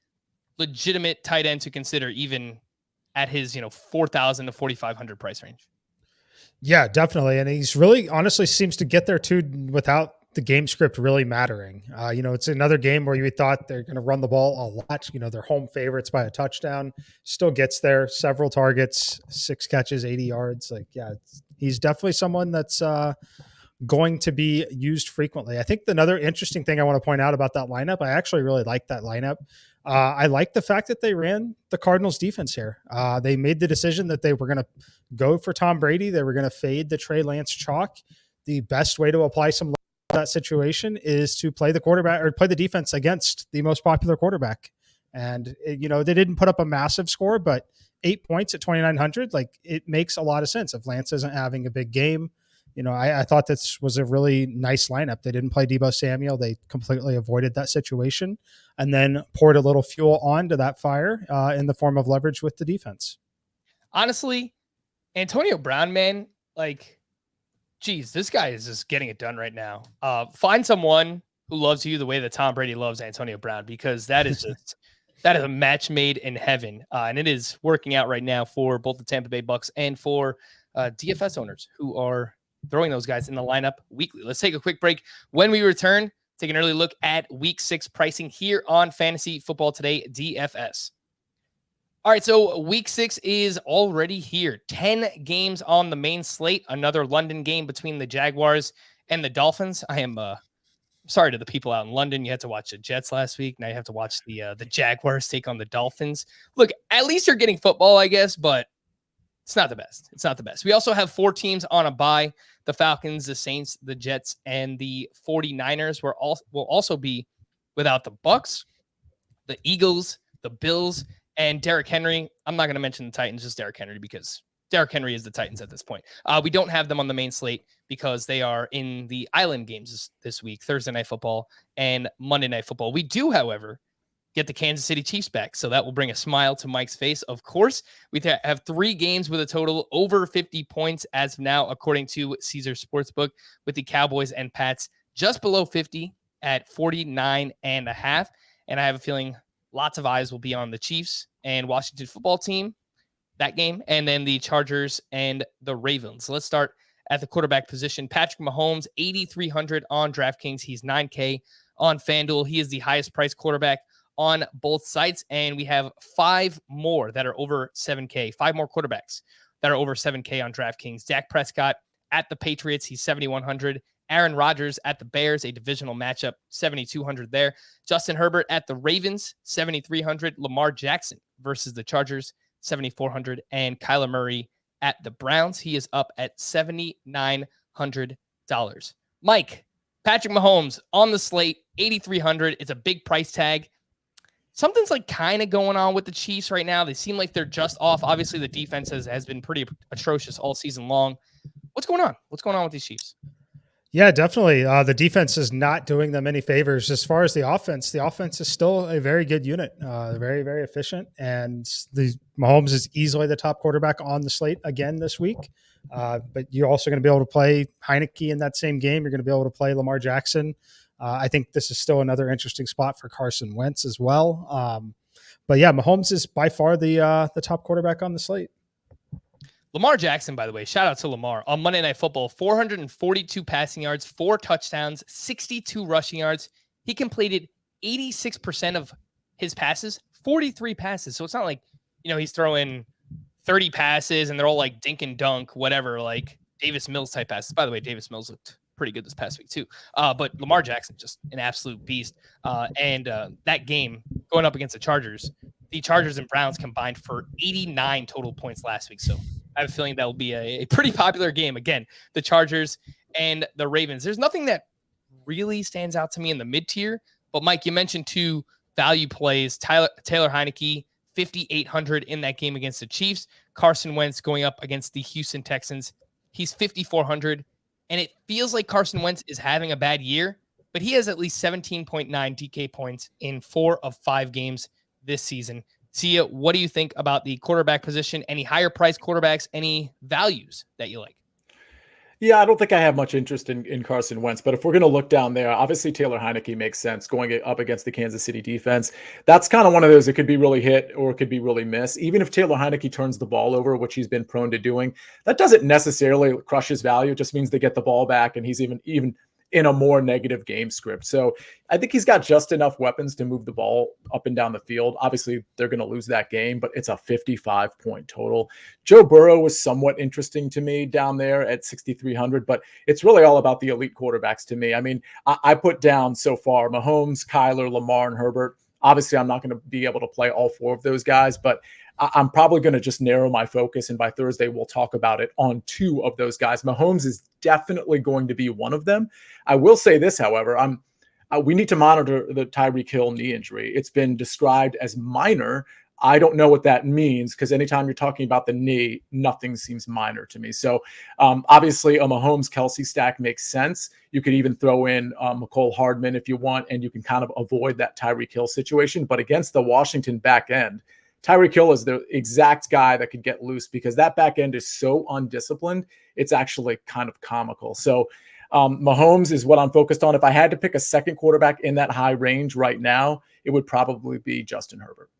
legitimate tight end to consider, even at his, 4,000 to 4,500 price range. Yeah, definitely. And he's really honestly seems to get there too without the game script really mattering. It's another game where you thought they're going to run the ball a lot. They're home favorites by a touchdown. Still gets there, several targets, 6 catches, 80 yards. He's definitely someone that's going to be used frequently. I think another interesting thing I want to point out about that lineup, I actually really like that lineup. I like the fact that they ran the Cardinals defense here. They made the decision that they were going to go for Tom Brady. They were going to fade the Trey Lance chalk. The best way to apply some that situation is to play the quarterback or play the defense against the most popular quarterback. And, they didn't put up a massive score, but 8 points at 2,900, it makes a lot of sense. If Lance isn't having a big game, I thought this was a really nice lineup. They didn't play Deebo Samuel. They completely avoided that situation and then poured a little fuel onto that fire in the form of leverage with the defense. Honestly, Antonio Brown, man, geez, this guy is just getting it done right now. Find someone who loves you the way that Tom Brady loves Antonio Brown, because that is just that is a match made in heaven, and it is working out right now for both the Tampa Bay Bucks and for DFS owners who are throwing those guys in the lineup weekly. Let's take a quick break. When we return, take an early look at Week 6 pricing here on Fantasy Football Today DFS. All right, so Week 6 is already here. 10 games on the main slate. Another London game between the Jaguars and the Dolphins. I am sorry to the people out in London. You had to watch the Jets last week. Now you have to watch the Jaguars take on the Dolphins. Look, at least you're getting football, I guess, but it's not the best. It's not the best. We also have 4 teams on a bye. The Falcons, the Saints, the Jets, and the 49ers will also be without the Bucks, the Eagles, the Bills, And Derrick Henry, I'm not going to mention the Titans, just Derrick Henry, because Derrick Henry is the Titans at this point. We don't have them on the main slate because they are in the island games this week, Thursday Night Football and Monday Night Football. We do, however, get the Kansas City Chiefs back, so that will bring a smile to Mike's face. Of course, we have 3 games with a total over 50 points as of now, according to Caesar Sportsbook, with the Cowboys and Pats just below 50 at 49.5. And I have a feeling lots of eyes will be on the Chiefs and Washington football team, that game, and then the Chargers and the Ravens. So let's start at the quarterback position. Patrick Mahomes, 8,300 on DraftKings. He's 9K on FanDuel. He is the highest priced quarterback on both sites, and we have 5 more that are over 7K, 5 more quarterbacks that are over 7K on DraftKings. Dak Prescott at the Patriots, he's 7,100. Aaron Rodgers at the Bears, a divisional matchup, 7,200 there. Justin Herbert at the Ravens, 7,300. Lamar Jackson versus the Chargers, 7,400. And Kyler Murray at the Browns, he is up at $7,900. Mike, Patrick Mahomes on the slate, 8,300. It's a big price tag. Something's like kind of going on with the Chiefs right now. They seem like they're just off. Obviously, the defense has been pretty atrocious all season long. What's going on? What's going on with these Chiefs? Yeah, definitely. The defense is not doing them any favors. As far as the offense is still a very good unit, very, very efficient. And the Mahomes is easily the top quarterback on the slate again this week. But you're also going to be able to play Heineke in that same game. You're going to be able to play Lamar Jackson. I think this is still another interesting spot for Carson Wentz as well. But yeah, Mahomes is by far the top quarterback on the slate. Lamar Jackson, by the way, shout out to Lamar on Monday Night Football, 442 passing yards, 4 touchdowns, 62 rushing yards. He completed 86% of his passes, 43 passes. So it's not like, he's throwing 30 passes and they're all like dink and dunk, whatever, like Davis Mills type passes. By the way, Davis Mills looked pretty good this past week too. But Lamar Jackson, just an absolute beast. And that game going up against the Chargers and Browns combined for 89 total points last week. So I have a feeling that will be a pretty popular game. Again, the Chargers and the Ravens. There's nothing that really stands out to me in the mid-tier. But, Mike, you mentioned 2 value plays. Taylor Heineke, 5,800 in that game against the Chiefs. Carson Wentz going up against the Houston Texans. He's 5,400. And it feels like Carson Wentz is having a bad year, but he has at least 17.9 DK points in 4 of 5 games this season. Sia, what do you think about the quarterback position? Any higher priced quarterbacks? Any values that you like? Yeah, I don't think I have much interest in Carson Wentz, but if we're going to look down there, obviously Taylor Heineke makes sense going up against the Kansas City defense. That's kind of one of those, it could be really hit or it could be really miss. Even if Taylor Heineke turns the ball over, which he's been prone to doing, that doesn't necessarily crush his value. It just means they get the ball back and he's even in a more negative game script. So I think he's got just enough weapons to move the ball up and down the field. Obviously, they're going to lose that game, but it's a 55-point total. Joe Burrow was somewhat interesting to me down there at 6,300, but it's really all about the elite quarterbacks to me. I mean, I put down so far Mahomes, Kyler, Lamar, and Herbert. Obviously, I'm not going to be able to play all 4 of those guys, but I'm probably going to just narrow my focus, and by Thursday, we'll talk about it on 2 of those guys. Mahomes is definitely going to be one of them. I will say this, however, we need to monitor the Tyreek Hill knee injury. It's been described as minor. I don't know what that means because anytime you're talking about the knee, nothing seems minor to me. So obviously a Mahomes-Kelsey stack makes sense. You could even throw in McCole Hardman if you want, and you can kind of avoid that Tyreek Hill situation. But against the Washington back end, Tyreek Hill is the exact guy that could get loose because that back end is so undisciplined. It's actually kind of comical. So Mahomes is what I'm focused on. If I had to pick a second quarterback in that high range right now, it would probably be Justin Herbert.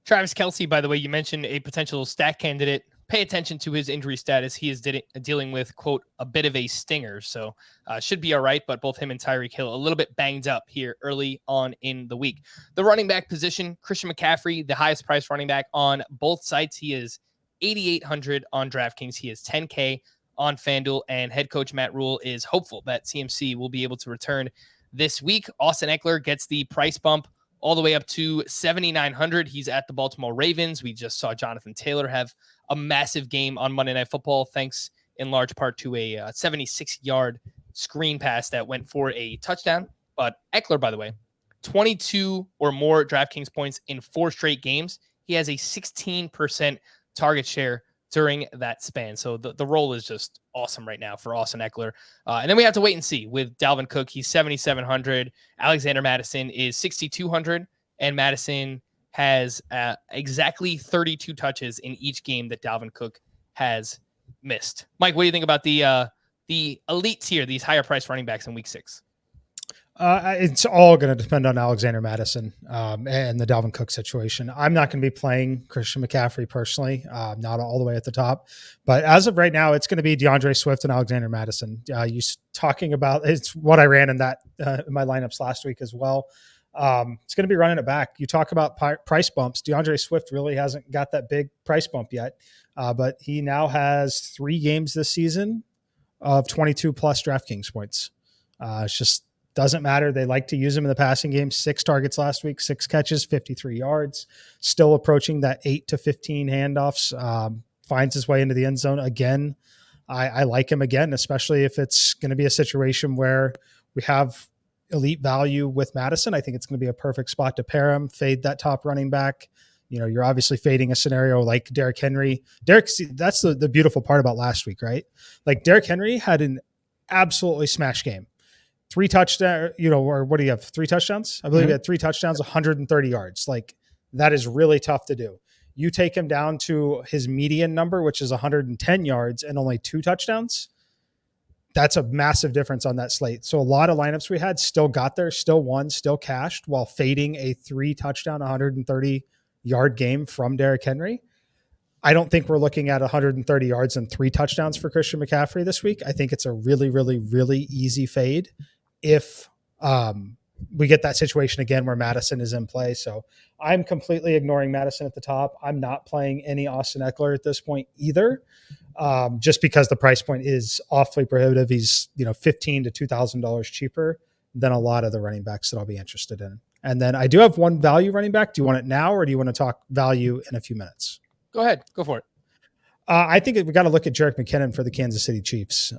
Travis Kelce, by the way, you mentioned a potential stack candidate. Pay attention to his injury status. He is dealing with, quote, a bit of a stinger. So should be all right. But both him and Tyreek Hill a little bit banged up here early on in the week. The running back position, Christian McCaffrey, the highest priced running back on both sites. He is 8,800 on DraftKings. He is 10K on FanDuel. And head coach Matt Rule is hopeful that CMC will be able to return this week. Austin Eckler gets the price bump all the way up to 7,900. He's at the Baltimore Ravens. We just saw Jonathan Taylor have a massive game on Monday Night Football, thanks in large part to a 76-yard screen pass that went for a touchdown. But Eckler, by the way, 22 or more DraftKings points in 4 straight games. he has a 16% target share during that span. So the role is just awesome right now for Austin Eckler. And then we have to wait and see with Dalvin Cook. He's 7,700. Alexander Mattison is 6,200. And Mattison has exactly 32 touches in each game that Dalvin Cook has missed. Mike, what do you think about the elite tier, these higher priced running backs in week 6? It's all going to depend on Alexander Mattison and the Dalvin Cook situation. I'm not going to be playing Christian McCaffrey personally, not all the way at the top. But as of right now, it's going to be DeAndre Swift and Alexander Mattison. You talking about it's what I ran in that in my lineups last week as well. It's going to be running it back. You talk about price bumps. DeAndre Swift really hasn't got that big price bump yet, but he now has 3 games this season of 22 plus DraftKings points. It's just doesn't matter. They like to use him in the passing game. 6 targets last week, 6 catches, 53 yards, still approaching that 8 to 15 handoffs, finds his way into the end zone again. I like him again, especially if it's going to be a situation where we have elite value with Madison. I think it's going to be a perfect spot to pair him, fade that top running back. You know, you're obviously fading a scenario like Derrick Henry. That's the beautiful part about last week, right? Like Derrick Henry had an absolutely smash game. 3 touchdowns, or what do you have? 3 touchdowns? I believe he had 3 touchdowns, 130 yards. Like that is really tough to do. You take him down to his median number, which is 110 yards and only 2 touchdowns. That's a massive difference on that slate. So a lot of lineups we had still got there, still won, still cashed while fading a 3 touchdown, 130 yard game from Derrick Henry. I don't think we're looking at 130 yards and 3 touchdowns for Christian McCaffrey this week. I think it's a really, really, really easy fade if we get that situation again where Madison is in play. So I'm completely ignoring Madison at the top. I'm not playing any Austin Eckler at this point either, just because the price point is awfully prohibitive. He's $1,500 to $2,000 cheaper than a lot of the running backs that I'll be interested in. And then I do have one value running back. Do you want it now or do you want to talk value in a few minutes? Go ahead. Go for it. I think we got to look at Jerick McKinnon for the Kansas City Chiefs.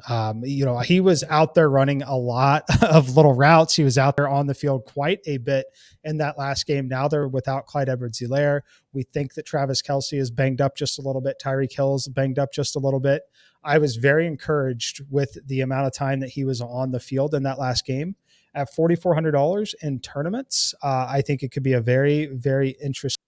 He was out there running a lot of little routes. He was out there on the field quite a bit in that last game. Now they're without Clyde Edwards-Helaire. We think that Travis Kelce is banged up just a little bit. Tyreek Hill's banged up just a little bit. I was very encouraged with the amount of time that he was on the field in that last game. At $4,400 in tournaments, I think it could be a very, very interesting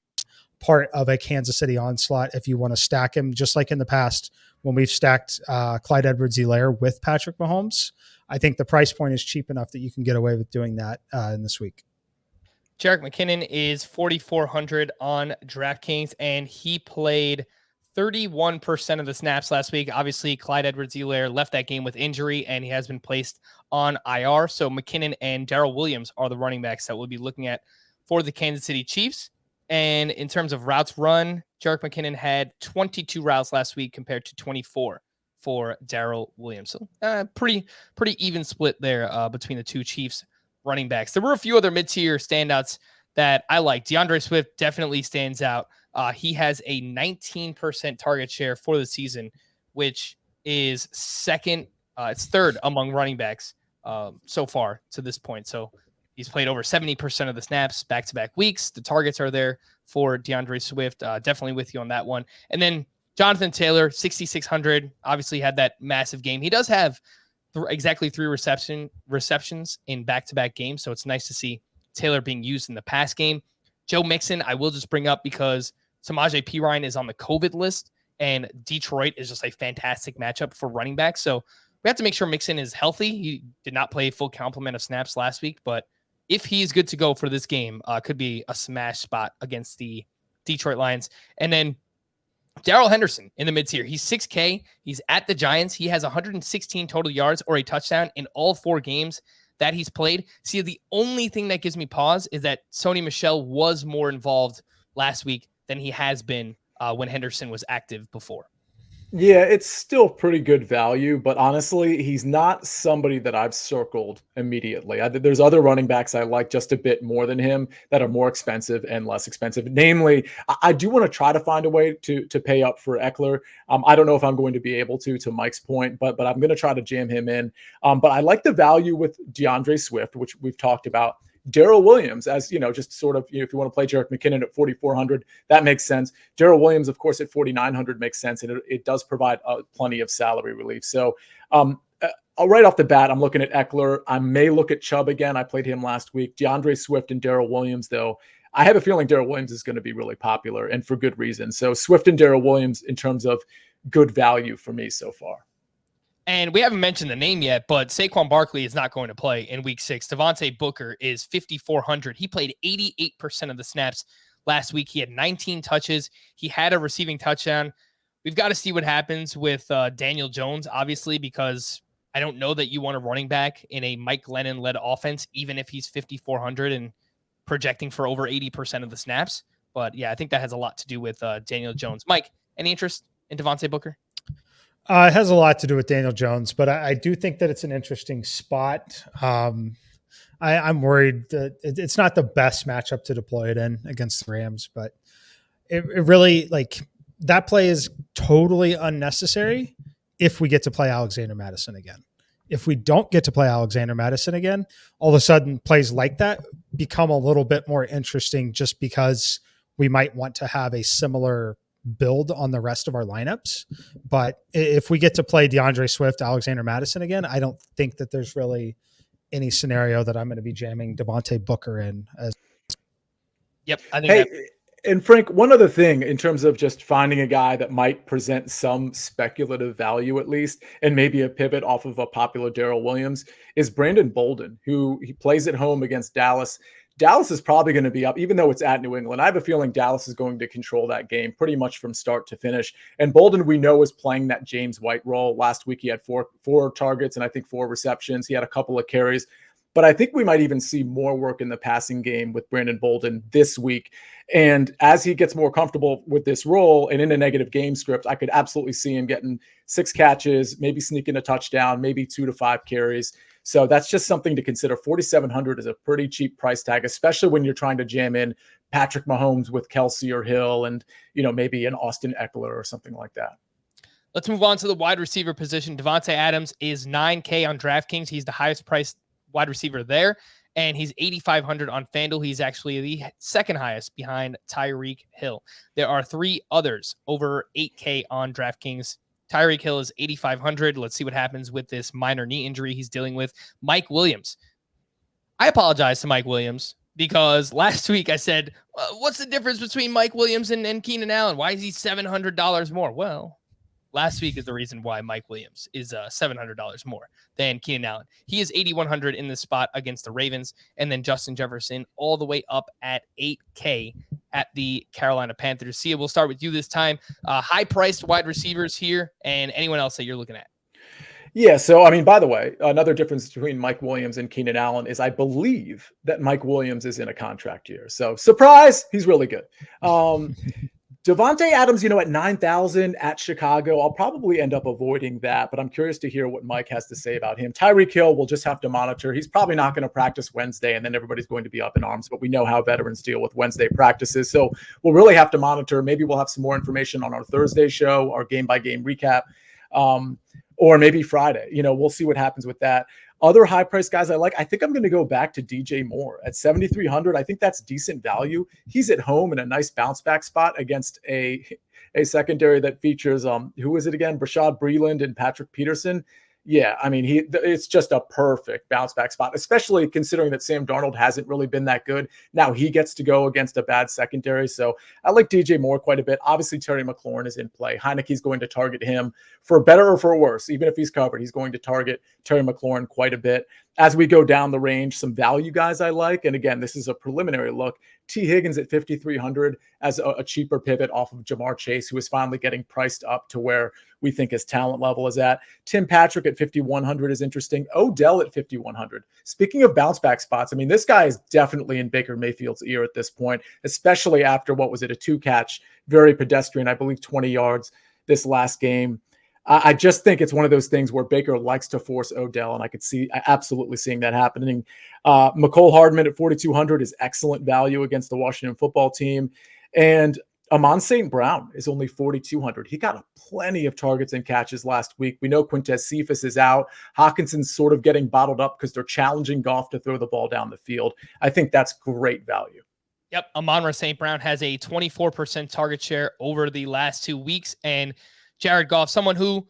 part of a Kansas City onslaught if you want to stack him, just like in the past when we've stacked Clyde Edwards-Helaire with Patrick Mahomes. I think the price point is cheap enough that you can get away with doing that in this week. Jerick McKinnon is 4,400 on DraftKings, and he played 31% of the snaps last week. Obviously, Clyde Edwards-Helaire left that game with injury, and he has been placed on IR. So McKinnon and Darrell Williams are the running backs that we'll be looking at for the Kansas City Chiefs. And in terms of routes run, Jerick McKinnon had 22 routes last week compared to 24 for Darrell Williams. So pretty even split there between the two Chiefs running backs. There were a few other mid-tier standouts that I like. DeAndre Swift definitely stands out. He has a 19% target share for the season, which is it's third among running backs so far to this point. So he's played over 70% of the snaps back-to-back weeks. The targets are there for DeAndre Swift. Definitely with you on that one. And then Jonathan Taylor, 6,600, obviously had that massive game. He does have exactly 3 receptions in back-to-back games, so it's nice to see Taylor being used in the pass game. Joe Mixon, I will just bring up because Samaje Perine is on the COVID list, and Detroit is just a fantastic matchup for running backs. So we have to make sure Mixon is healthy. He did not play a full complement of snaps last week, but if he is good to go for this game, could be a smash spot against the Detroit Lions. And then Darrell Henderson in the mid-tier. He's 6K. He's at the Giants. He has 116 total yards or a touchdown in all 4 games that he's played. See, the only thing that gives me pause is that Sony Michel was more involved last week than he has been when Henderson was active before. Yeah, it's still pretty good value, but honestly, he's not somebody that I've circled immediately. There's other running backs I like just a bit more than him that are more expensive and less expensive. Namely, I do want to try to find a way to pay up for Eckler. I don't know if I'm going to be able to Mike's point, but I'm going to try to jam him in. But I like the value with DeAndre Swift, which we've talked about. Darrell Williams, as just sort of, if you want to play Jerick McKinnon at 4,400, that makes sense. Darrell Williams, of course, at 4,900 makes sense, and it does provide plenty of salary relief. So right off the bat, I'm looking at Eckler. I may look at Chubb again. I played him last week. DeAndre Swift and Darrell Williams, though. I have a feeling Darrell Williams is going to be really popular, and for good reason. So Swift and Darrell Williams in terms of good value for me so far. And we haven't mentioned the name yet, but Saquon Barkley is not going to play in week 6. Devontae Booker is 5,400. He played 88% of the snaps last week. He had 19 touches. He had a receiving touchdown. We've got to see what happens with Daniel Jones, obviously, because I don't know that you want a running back in a Mike Glennon-led offense, even if he's 5,400 and projecting for over 80% of the snaps. But yeah, I think that has a lot to do with Daniel Jones. Mike, any interest in Devontae Booker? It has a lot to do with Daniel Jones, but I do think that it's an interesting spot. I'm worried that it's not the best matchup to deploy it in against the Rams, but it really, like, that play is totally unnecessary if we get to play Alexander Mattison again. If we don't get to play Alexander Mattison again, all of a sudden plays like that become a little bit more interesting just because we might want to have a similar build on the rest of our lineups. But if we get to play DeAndre Swift, Alexander Mattison again, I don't think that there's really any scenario that I'm going to be jamming Devontae Booker in. Yep. I think and Frank, one other thing in terms of just finding a guy that might present some speculative value at least, and maybe a pivot off of a popular Darrell Williams, is Brandon Bolden, who he plays at home against Dallas. Dallas is probably going to be up, even though it's at New England. I have a feeling Dallas is going to control that game pretty much from start to finish. And Bolden, we know, is playing that James White role. Last week, he had four targets and I think 4 receptions. He had a couple of carries. But I think we might even see more work in the passing game with Brandon Bolden this week. And as he gets more comfortable with this role and in a negative game script, I could absolutely see him getting 6 catches, maybe sneaking a touchdown, maybe 2 to 5 carries. So that's just something to consider. 4,700 is a pretty cheap price tag, especially when you're trying to jam in Patrick Mahomes with Kelsey or Hill and, maybe an Austin Eckler or something like that. Let's move on to the wide receiver position. Devontae Adams is $9K on DraftKings. He's the highest priced wide receiver there, and he's 8,500 on FanDuel. He's actually the second highest behind Tyreek Hill. There are 3 others over 8K on DraftKings. Tyreek Hill is 8,500. Let's see what happens with this minor knee injury he's dealing with. Mike Williams. I apologize to Mike Williams because last week I said, what's the difference between Mike Williams and Keenan Allen? Why is he $700 more? Well, last week is the reason why Mike Williams is $700 more than Keenan Allen. He is 8,100 in this spot against the Ravens, and then Justin Jefferson all the way up at 8K at the Carolina Panthers. Sia, we'll start with you this time. High-priced wide receivers here, and anyone else that you're looking at. Yeah, so, by the way, another difference between Mike Williams and Keenan Allen is I believe that Mike Williams is in a contract year. So, surprise, he's really good. Devontae Adams, at 9,000 at Chicago, I'll probably end up avoiding that, but I'm curious to hear what Mike has to say about him. Tyreek Hill, we'll just have to monitor. He's probably not going to practice Wednesday, and then everybody's going to be up in arms, but we know how veterans deal with Wednesday practices. So we'll really have to monitor. Maybe we'll have some more information on our Thursday show, our game-by-game recap, or maybe Friday. We'll see what happens with that. Other high-priced guys I like, I think I'm going to go back to DJ Moore at 7,300. I think that's decent value. He's at home in a nice bounce-back spot against a secondary that features, who is it again? Brashad Breeland and Patrick Peterson. Yeah, it's just a perfect bounce-back spot, especially considering that Sam Darnold hasn't really been that good. Now he gets to go against a bad secondary, so I like DJ Moore quite a bit. Obviously, Terry McLaurin is in play. Heineke's going to target him for better or for worse. Even if he's covered, he's going to target Terry McLaurin quite a bit. As we go down the range, some value guys I like, and again, this is a preliminary look. T. Higgins at 5,300 as a cheaper pivot off of Jamar Chase, who is finally getting priced up to where we think his talent level is at. Tim Patrick at 5,100 is interesting. Odell at 5,100. Speaking of bounce back spots, this guy is definitely in Baker Mayfield's ear at this point, especially after, a 2-catch, very pedestrian, I believe 20 yards this last game. I just think it's one of those things where Baker likes to force Odell, and I could see absolutely seeing that happening. McCole Hardman at 4,200 is excellent value against the Washington football team. And Amon St. Brown is only 4,200. He got plenty of targets and catches last week. We know Quintez Cephas is out. Hawkinson's sort of getting bottled up because they're challenging Goff to throw the ball down the field. I think that's great value. Yep. Amon-Ra St. Brown has a 24% target share over the last 2 weeks. And Jared Goff, someone who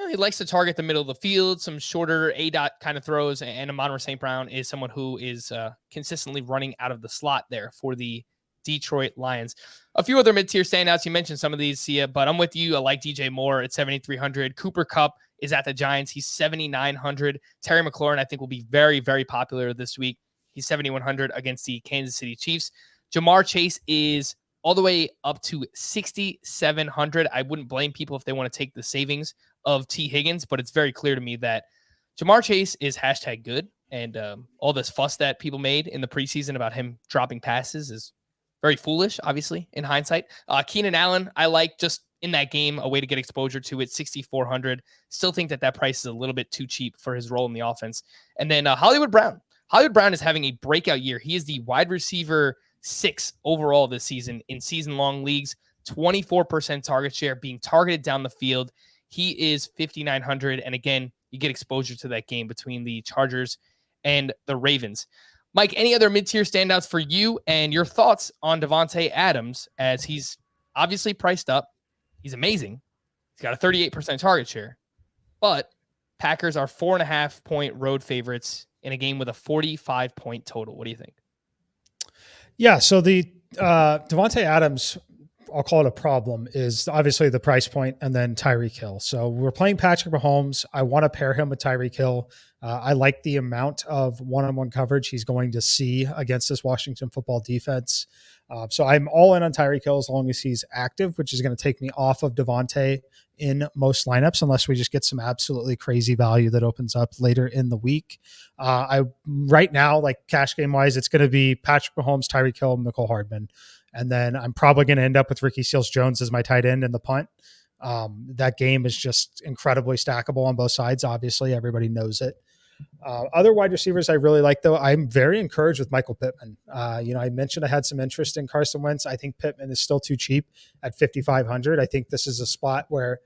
he likes to target the middle of the field, some shorter A-dot kind of throws. And Amon-Ra St. Brown is someone who is consistently running out of the slot there for the Detroit Lions. A few other mid-tier standouts. You mentioned some of these, Sia, but I'm with you. I like DJ Moore at 7,300. Cooper Kupp is at the Giants. He's 7,900. Terry McLaurin, I think, will be very, very popular this week. He's 7,100 against the Kansas City Chiefs. Jamar Chase is all the way up to 6,700. I wouldn't blame people if they want to take the savings of T. Higgins, but it's very clear to me that Jamar Chase is hashtag good. And all this fuss that people made in the preseason about him dropping passes is very foolish, obviously, in hindsight. Keenan Allen, I like just in that game, a way to get exposure to it, 6,400. Still think that price is a little bit too cheap for his role in the offense. And then Hollywood Brown. Hollywood Brown is having a breakout year. He is the wide receiver 6 overall this season in season-long leagues, 24% target share, being targeted down the field. He is 5,900. And again, you get exposure to that game between the Chargers and the Ravens. Mike, any other mid-tier standouts for you and your thoughts on Davante Adams, as he's obviously priced up? He's amazing. He's got a 38% target share, but Packers are 4.5-point road favorites in a game with a 45-point total. What do you think? Yeah, so the Davante Adams, I'll call it a problem, is obviously the price point and then Tyreek Hill. So we're playing Patrick Mahomes. I want to pair him with Tyreek Hill. I like the amount of one-on-one coverage he's going to see against this Washington football defense. So I'm all in on Tyreek Hill as long as he's active, which is going to take me off of Davante in most lineups, unless we just get some absolutely crazy value that opens up later in the week. Right now, like cash game wise, it's going to be Patrick Mahomes, Tyreek Hill, Mecole Hardman. And then I'm probably going to end up with Ricky Seals-Jones as my tight end in the punt. That game is just incredibly stackable on both sides. Obviously, everybody knows it. Other wide receivers I really like, though, I'm very encouraged with Michael Pittman. I mentioned I had some interest in Carson Wentz. I think Pittman is still too cheap at 5,500. I think this is a spot where,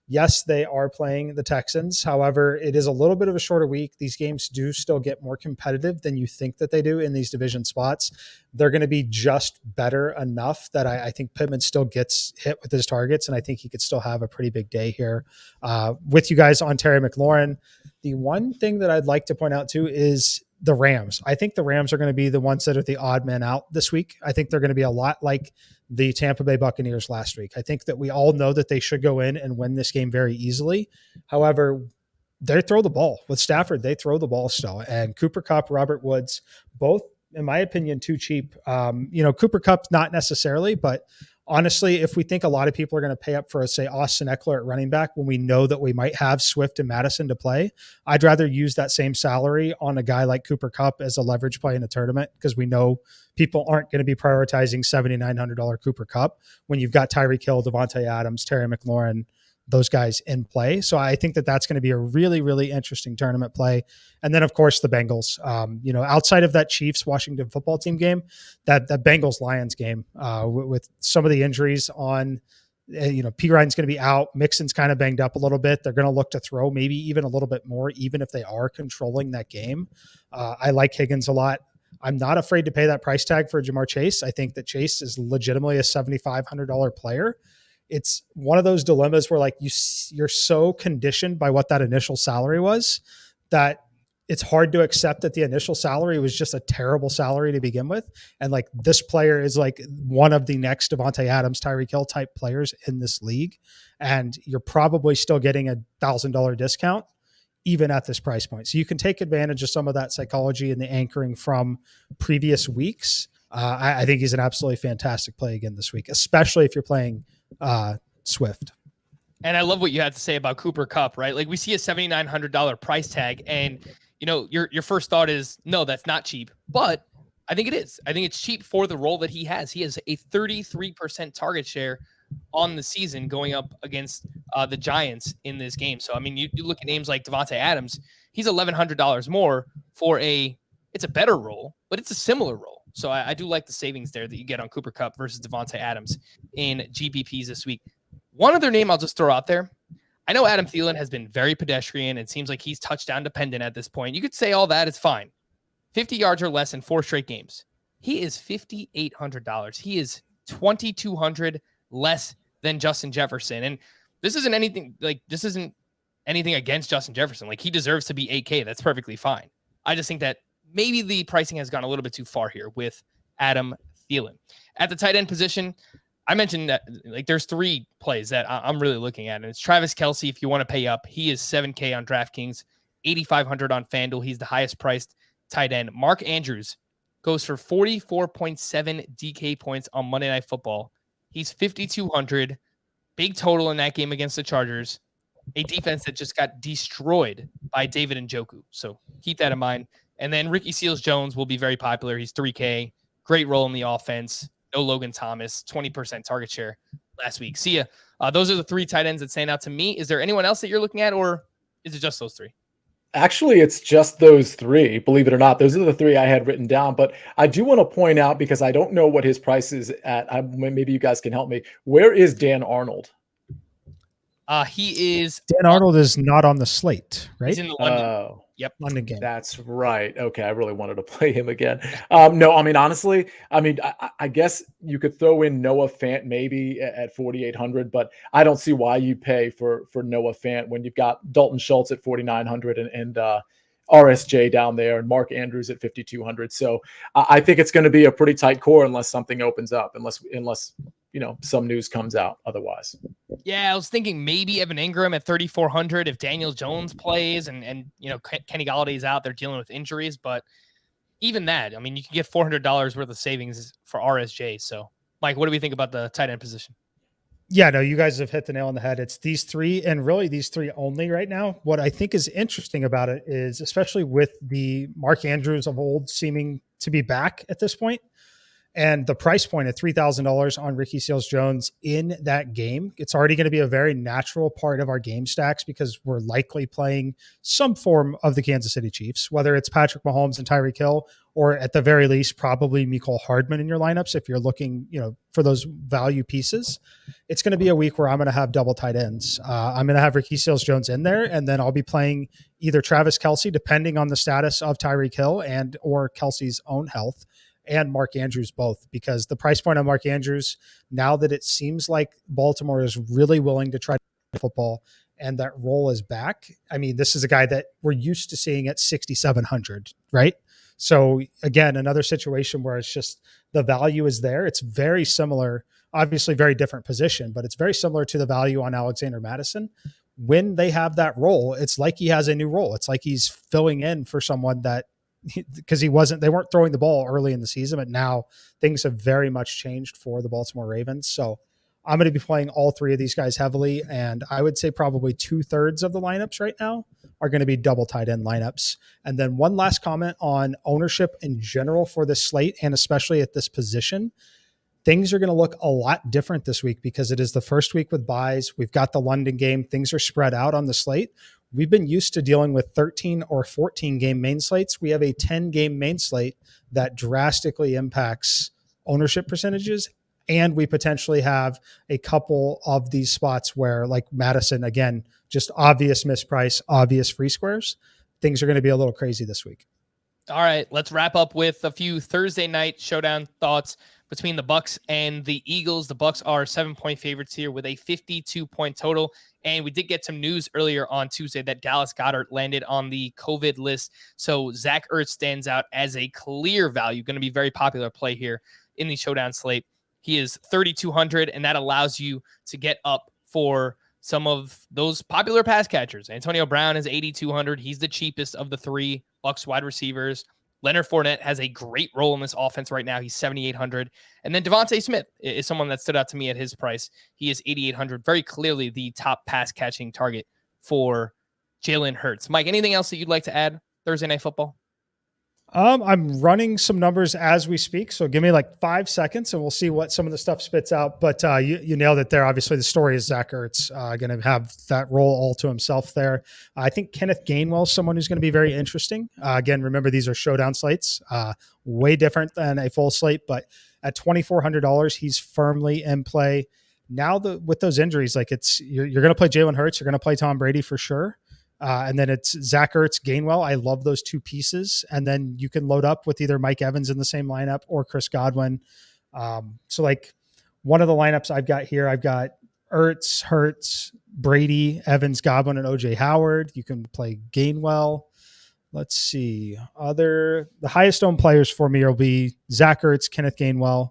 yes, they are playing the Texans. However, it is a little bit of a shorter week. These games do still get more competitive than you think that they do in these division spots. They're going to be just better enough that I think Pittman still gets hit with his targets, and I think he could still have a pretty big day here. With you guys on Terry McLaurin, the one thing that I'd like to point out too is the Rams. I think the Rams are going to be the ones that are the odd man out this week. I think they're going to be a lot like the Tampa Bay Buccaneers last week. I think that we all know that they should go in and win this game very easily. However, they throw the ball. With Stafford, they throw the ball still. And Cooper Kupp, Robert Woods, both, in my opinion, too cheap. Cooper Kupp, not necessarily, but honestly, if we think a lot of people are going to pay up for, say, Austin Eckler at running back, when we know that we might have Swift and Madison to play, I'd rather use that same salary on a guy like Cooper Kupp as a leverage play in a tournament, because we know people aren't going to be prioritizing $7,900 Cooper Kupp when you've got Tyreek Hill, Davante Adams, Terry McLaurin, those guys in play. So I think that that's going to be a really, really interesting tournament play. And then, of course, the Bengals. Outside of that Chiefs Washington football team game, that Bengals Lions game with some of the injuries on, P. Ryan's going to be out. Mixon's kind of banged up a little bit. They're going to look to throw maybe even a little bit more, even if they are controlling that game. I like Higgins a lot. I'm not afraid to pay that price tag for Jamar Chase. I think that Chase is legitimately a $7,500 player. It's one of those dilemmas where like you're so conditioned by what that initial salary was that it's hard to accept that the initial salary was just a terrible salary to begin with. And like this player is like one of the next Davante Adams, Tyreek Hill type players in this league. And you're probably still getting $1,000 discount even at this price point. So you can take advantage of some of that psychology and the anchoring from previous weeks. I think he's an absolutely fantastic play again this week, especially if you're playing Swift. And I love what you had to say about Cooper Kupp, right? Like we see a $7,900 price tag and your first thought is, no, that's not cheap, but I think it is. I think it's cheap for the role that he has. He has a 33% target share on the season going up against the Giants in this game. So, I mean, you look at names like Davante Adams, he's $1,100 more for it's a better role, but it's a similar role. So I do like the savings there that you get on Cooper Kupp versus Devontae Adams in GPPs this week. One other name I'll just throw out there. I know Adam Thielen has been very pedestrian. It seems like he's touchdown dependent at this point. You could say all that is fine. 50 yards or less in 4 straight games. He is $5,800. He is $2,200 less than Justin Jefferson. And this isn't anything against Justin Jefferson. Like, he deserves to be 8K. That's perfectly fine. I just think that maybe the pricing has gone a little bit too far here with Adam Thielen. At the tight end position, I mentioned that like there's 3 plays that I'm really looking at, and it's Travis Kelce. If you want to pay up, he is $7K on DraftKings, $8,500 on FanDuel. He's the highest priced tight end. Mark Andrews goes for 44.7 DK points on Monday Night Football. He's 5,200. Big total in that game against the Chargers, a defense that just got destroyed by David Njoku. So keep that in mind. And then Ricky Seals-Jones will be very popular. He's 3K. Great role in the offense. No Logan Thomas, 20% target share last week. See ya. Those are the 3 tight ends that stand out to me. Is there anyone else that you're looking at, or is it just those 3? Actually, it's just those 3, believe it or not. Those are the 3 I had written down. But I do want to point out, because I don't know what his price is at. Maybe you guys can help me. Where is Dan Arnold? He is. Dan Arnold is not on the slate, right? He's in the London. Yep. London game. That's right. Okay. I really wanted to play him again. No, I mean, honestly, I guess you could throw in Noah Fant maybe at 4,800, but I don't see why you pay for Noah Fant when you've got Dalton Schultz at 4,900 and RSJ down there and Mark Andrews at 5,200. So I think it's going to be a pretty tight core unless something opens up, unless some news comes out otherwise. Yeah, I was thinking maybe Evan Ingram at 3,400 if Daniel Jones plays and Kenny Galladay's out there dealing with injuries. But even that, I mean, you can get $400 worth of savings for RSJ. So, Mike, what do we think about the tight end position? Yeah, no, you guys have hit the nail on the head. It's these 3 and really these 3 only right now. What I think is interesting about it is, especially with the Mark Andrews of old seeming to be back at this point, and the price point at $3,000 on Ricky Seals-Jones in that game, it's already going to be a very natural part of our game stacks because we're likely playing some form of the Kansas City Chiefs, whether it's Patrick Mahomes and Tyreek Hill, or at the very least, probably Mecole Hardman in your lineups. If you're looking, for those value pieces, it's going to be a week where I'm going to have double tight ends. I'm going to have Ricky Seals-Jones in there, and then I'll be playing either Travis Kelce, depending on the status of Tyreek Hill and or Kelce's own health, and Mark Andrews both, because the price point on Mark Andrews, now that it seems like Baltimore is really willing to try football and that role is back. I mean, this is a guy that we're used to seeing at 6,700, right? So again, another situation where it's just the value is there. It's very similar, obviously very different position, but it's very similar to the value on Alexander Mattison. When they have that role, it's like he has a new role. It's like he's filling in for someone that, because they weren't throwing the ball early in the season, but now things have very much changed for the Baltimore Ravens. So I'm going to be playing all 3 of these guys heavily. And I would say probably 2/3 of the lineups right now are going to be double tight end lineups. And then one last comment on ownership in general for this slate, and especially at this position. Things are going to look a lot different this week because it is the first week with buys. We've got the London game. Things are spread out on the slate. We've been used to dealing with 13 or 14 game main slates. We have a 10 game main slate that drastically impacts ownership percentages. And we potentially have a couple of these spots where, like Madison, again, just obvious misprice, obvious free squares. Things are going to be a little crazy this week. All right, let's wrap up with a few Thursday night showdown thoughts between the Bucks and the Eagles. The Bucks are 7-point favorites here with a 52-point total. And we did get some news earlier on Tuesday that Dallas Goedert landed on the COVID list. So Zach Ertz stands out as a clear value, going to be very popular play here in the showdown slate. He is 3,200, and that allows you to get up for some of those popular pass catchers. Antonio Brown is 8,200. He's the cheapest of the 3 Bucks wide receivers. Leonard Fournette has a great role in this offense right now. He's 7,800. And then Devontae Smith is someone that stood out to me at his price. He is 8,800. Very clearly the top pass catching target for Jalen Hurts. Mike, anything else that you'd like to add Thursday Night Football? I'm running some numbers as we speak, so give me like 5 seconds, and we'll see what some of the stuff spits out. But you nailed it there. Obviously, the story is Zach Ertz going to have that role all to himself there. I think Kenneth Gainwell is someone who's going to be very interesting. Again, remember these are showdown slates, way different than a full slate. But at $2,400, he's firmly in play. Now with those injuries, like you're going to play Jalen Hurts, you're going to play Tom Brady for sure. And then it's Zach Ertz, Gainwell. I love those two pieces. And then you can load up with either Mike Evans in the same lineup or Chris Godwin. So like one of the lineups I've got here, I've got Ertz, Hurts, Brady, Evans, Godwin, and OJ Howard. You can play Gainwell. Let's see. The highest owned players for me will be Zach Ertz, Kenneth Gainwell,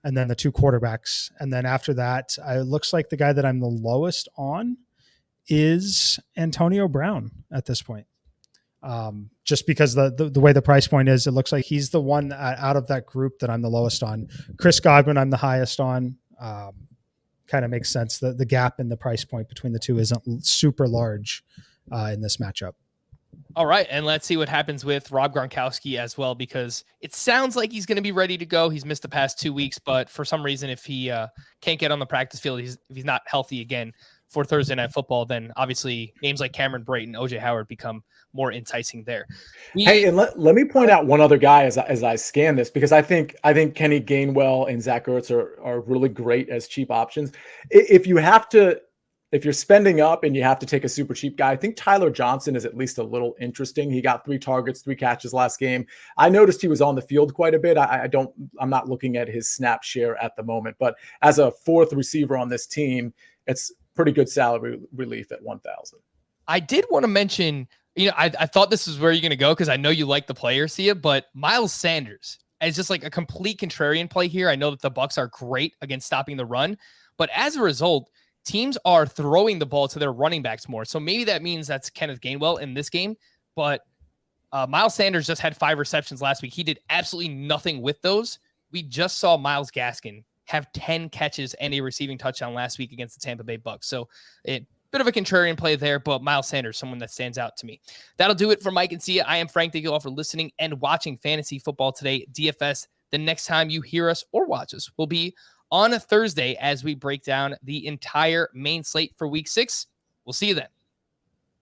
and then the two quarterbacks. And then after that, it looks like the guy that I'm the lowest on is Antonio Brown at this point. Just because the way the price point is, it looks like he's the one out of that group that I'm the lowest on. Chris Godwin, I'm the highest on. Kind of makes sense. The gap in the price point between the two isn't super large in this matchup. All right, and let's see what happens with Rob Gronkowski as well, because it sounds like he's going to be ready to go. He's missed the past 2 weeks, but for some reason, if he can't get on the practice field, if he's not healthy again for Thursday Night Football, then obviously names like Cameron Brate and OJ Howard become more enticing there. Hey, and let me point out one other guy as I scan this, because I think Kenny Gainwell and Zach Ertz are really great as cheap options. If you're spending up and you have to take a super cheap guy, I think Tyler Johnson is at least a little interesting. He got 3 targets, 3 catches last game. I noticed he was on the field quite a bit. I'm not looking at his snap share at the moment, but as a 4th receiver on this team, it's pretty good salary relief at 1,000. I did want to mention, I thought this is where you're going to go because I know you like the player, Sia, but Miles Sanders is just like a complete contrarian play here. I know that the Bucs are great against stopping the run, but as a result, teams are throwing the ball to their running backs more. So maybe that means that's Kenneth Gainwell in this game, but Miles Sanders just had 5 receptions last week. He did absolutely nothing with those. We just saw Myles Gaskin have 10 catches and a receiving touchdown last week against the Tampa Bay Bucs. So bit of a contrarian play there, but Miles Sanders, someone that stands out to me. That'll do it for Mike and Sia. I am Frank. Thank you all for listening and watching Fantasy Football Today DFS. The next time you hear us or watch us will be on a Thursday as we break down the entire main slate for week 6. We'll see you then.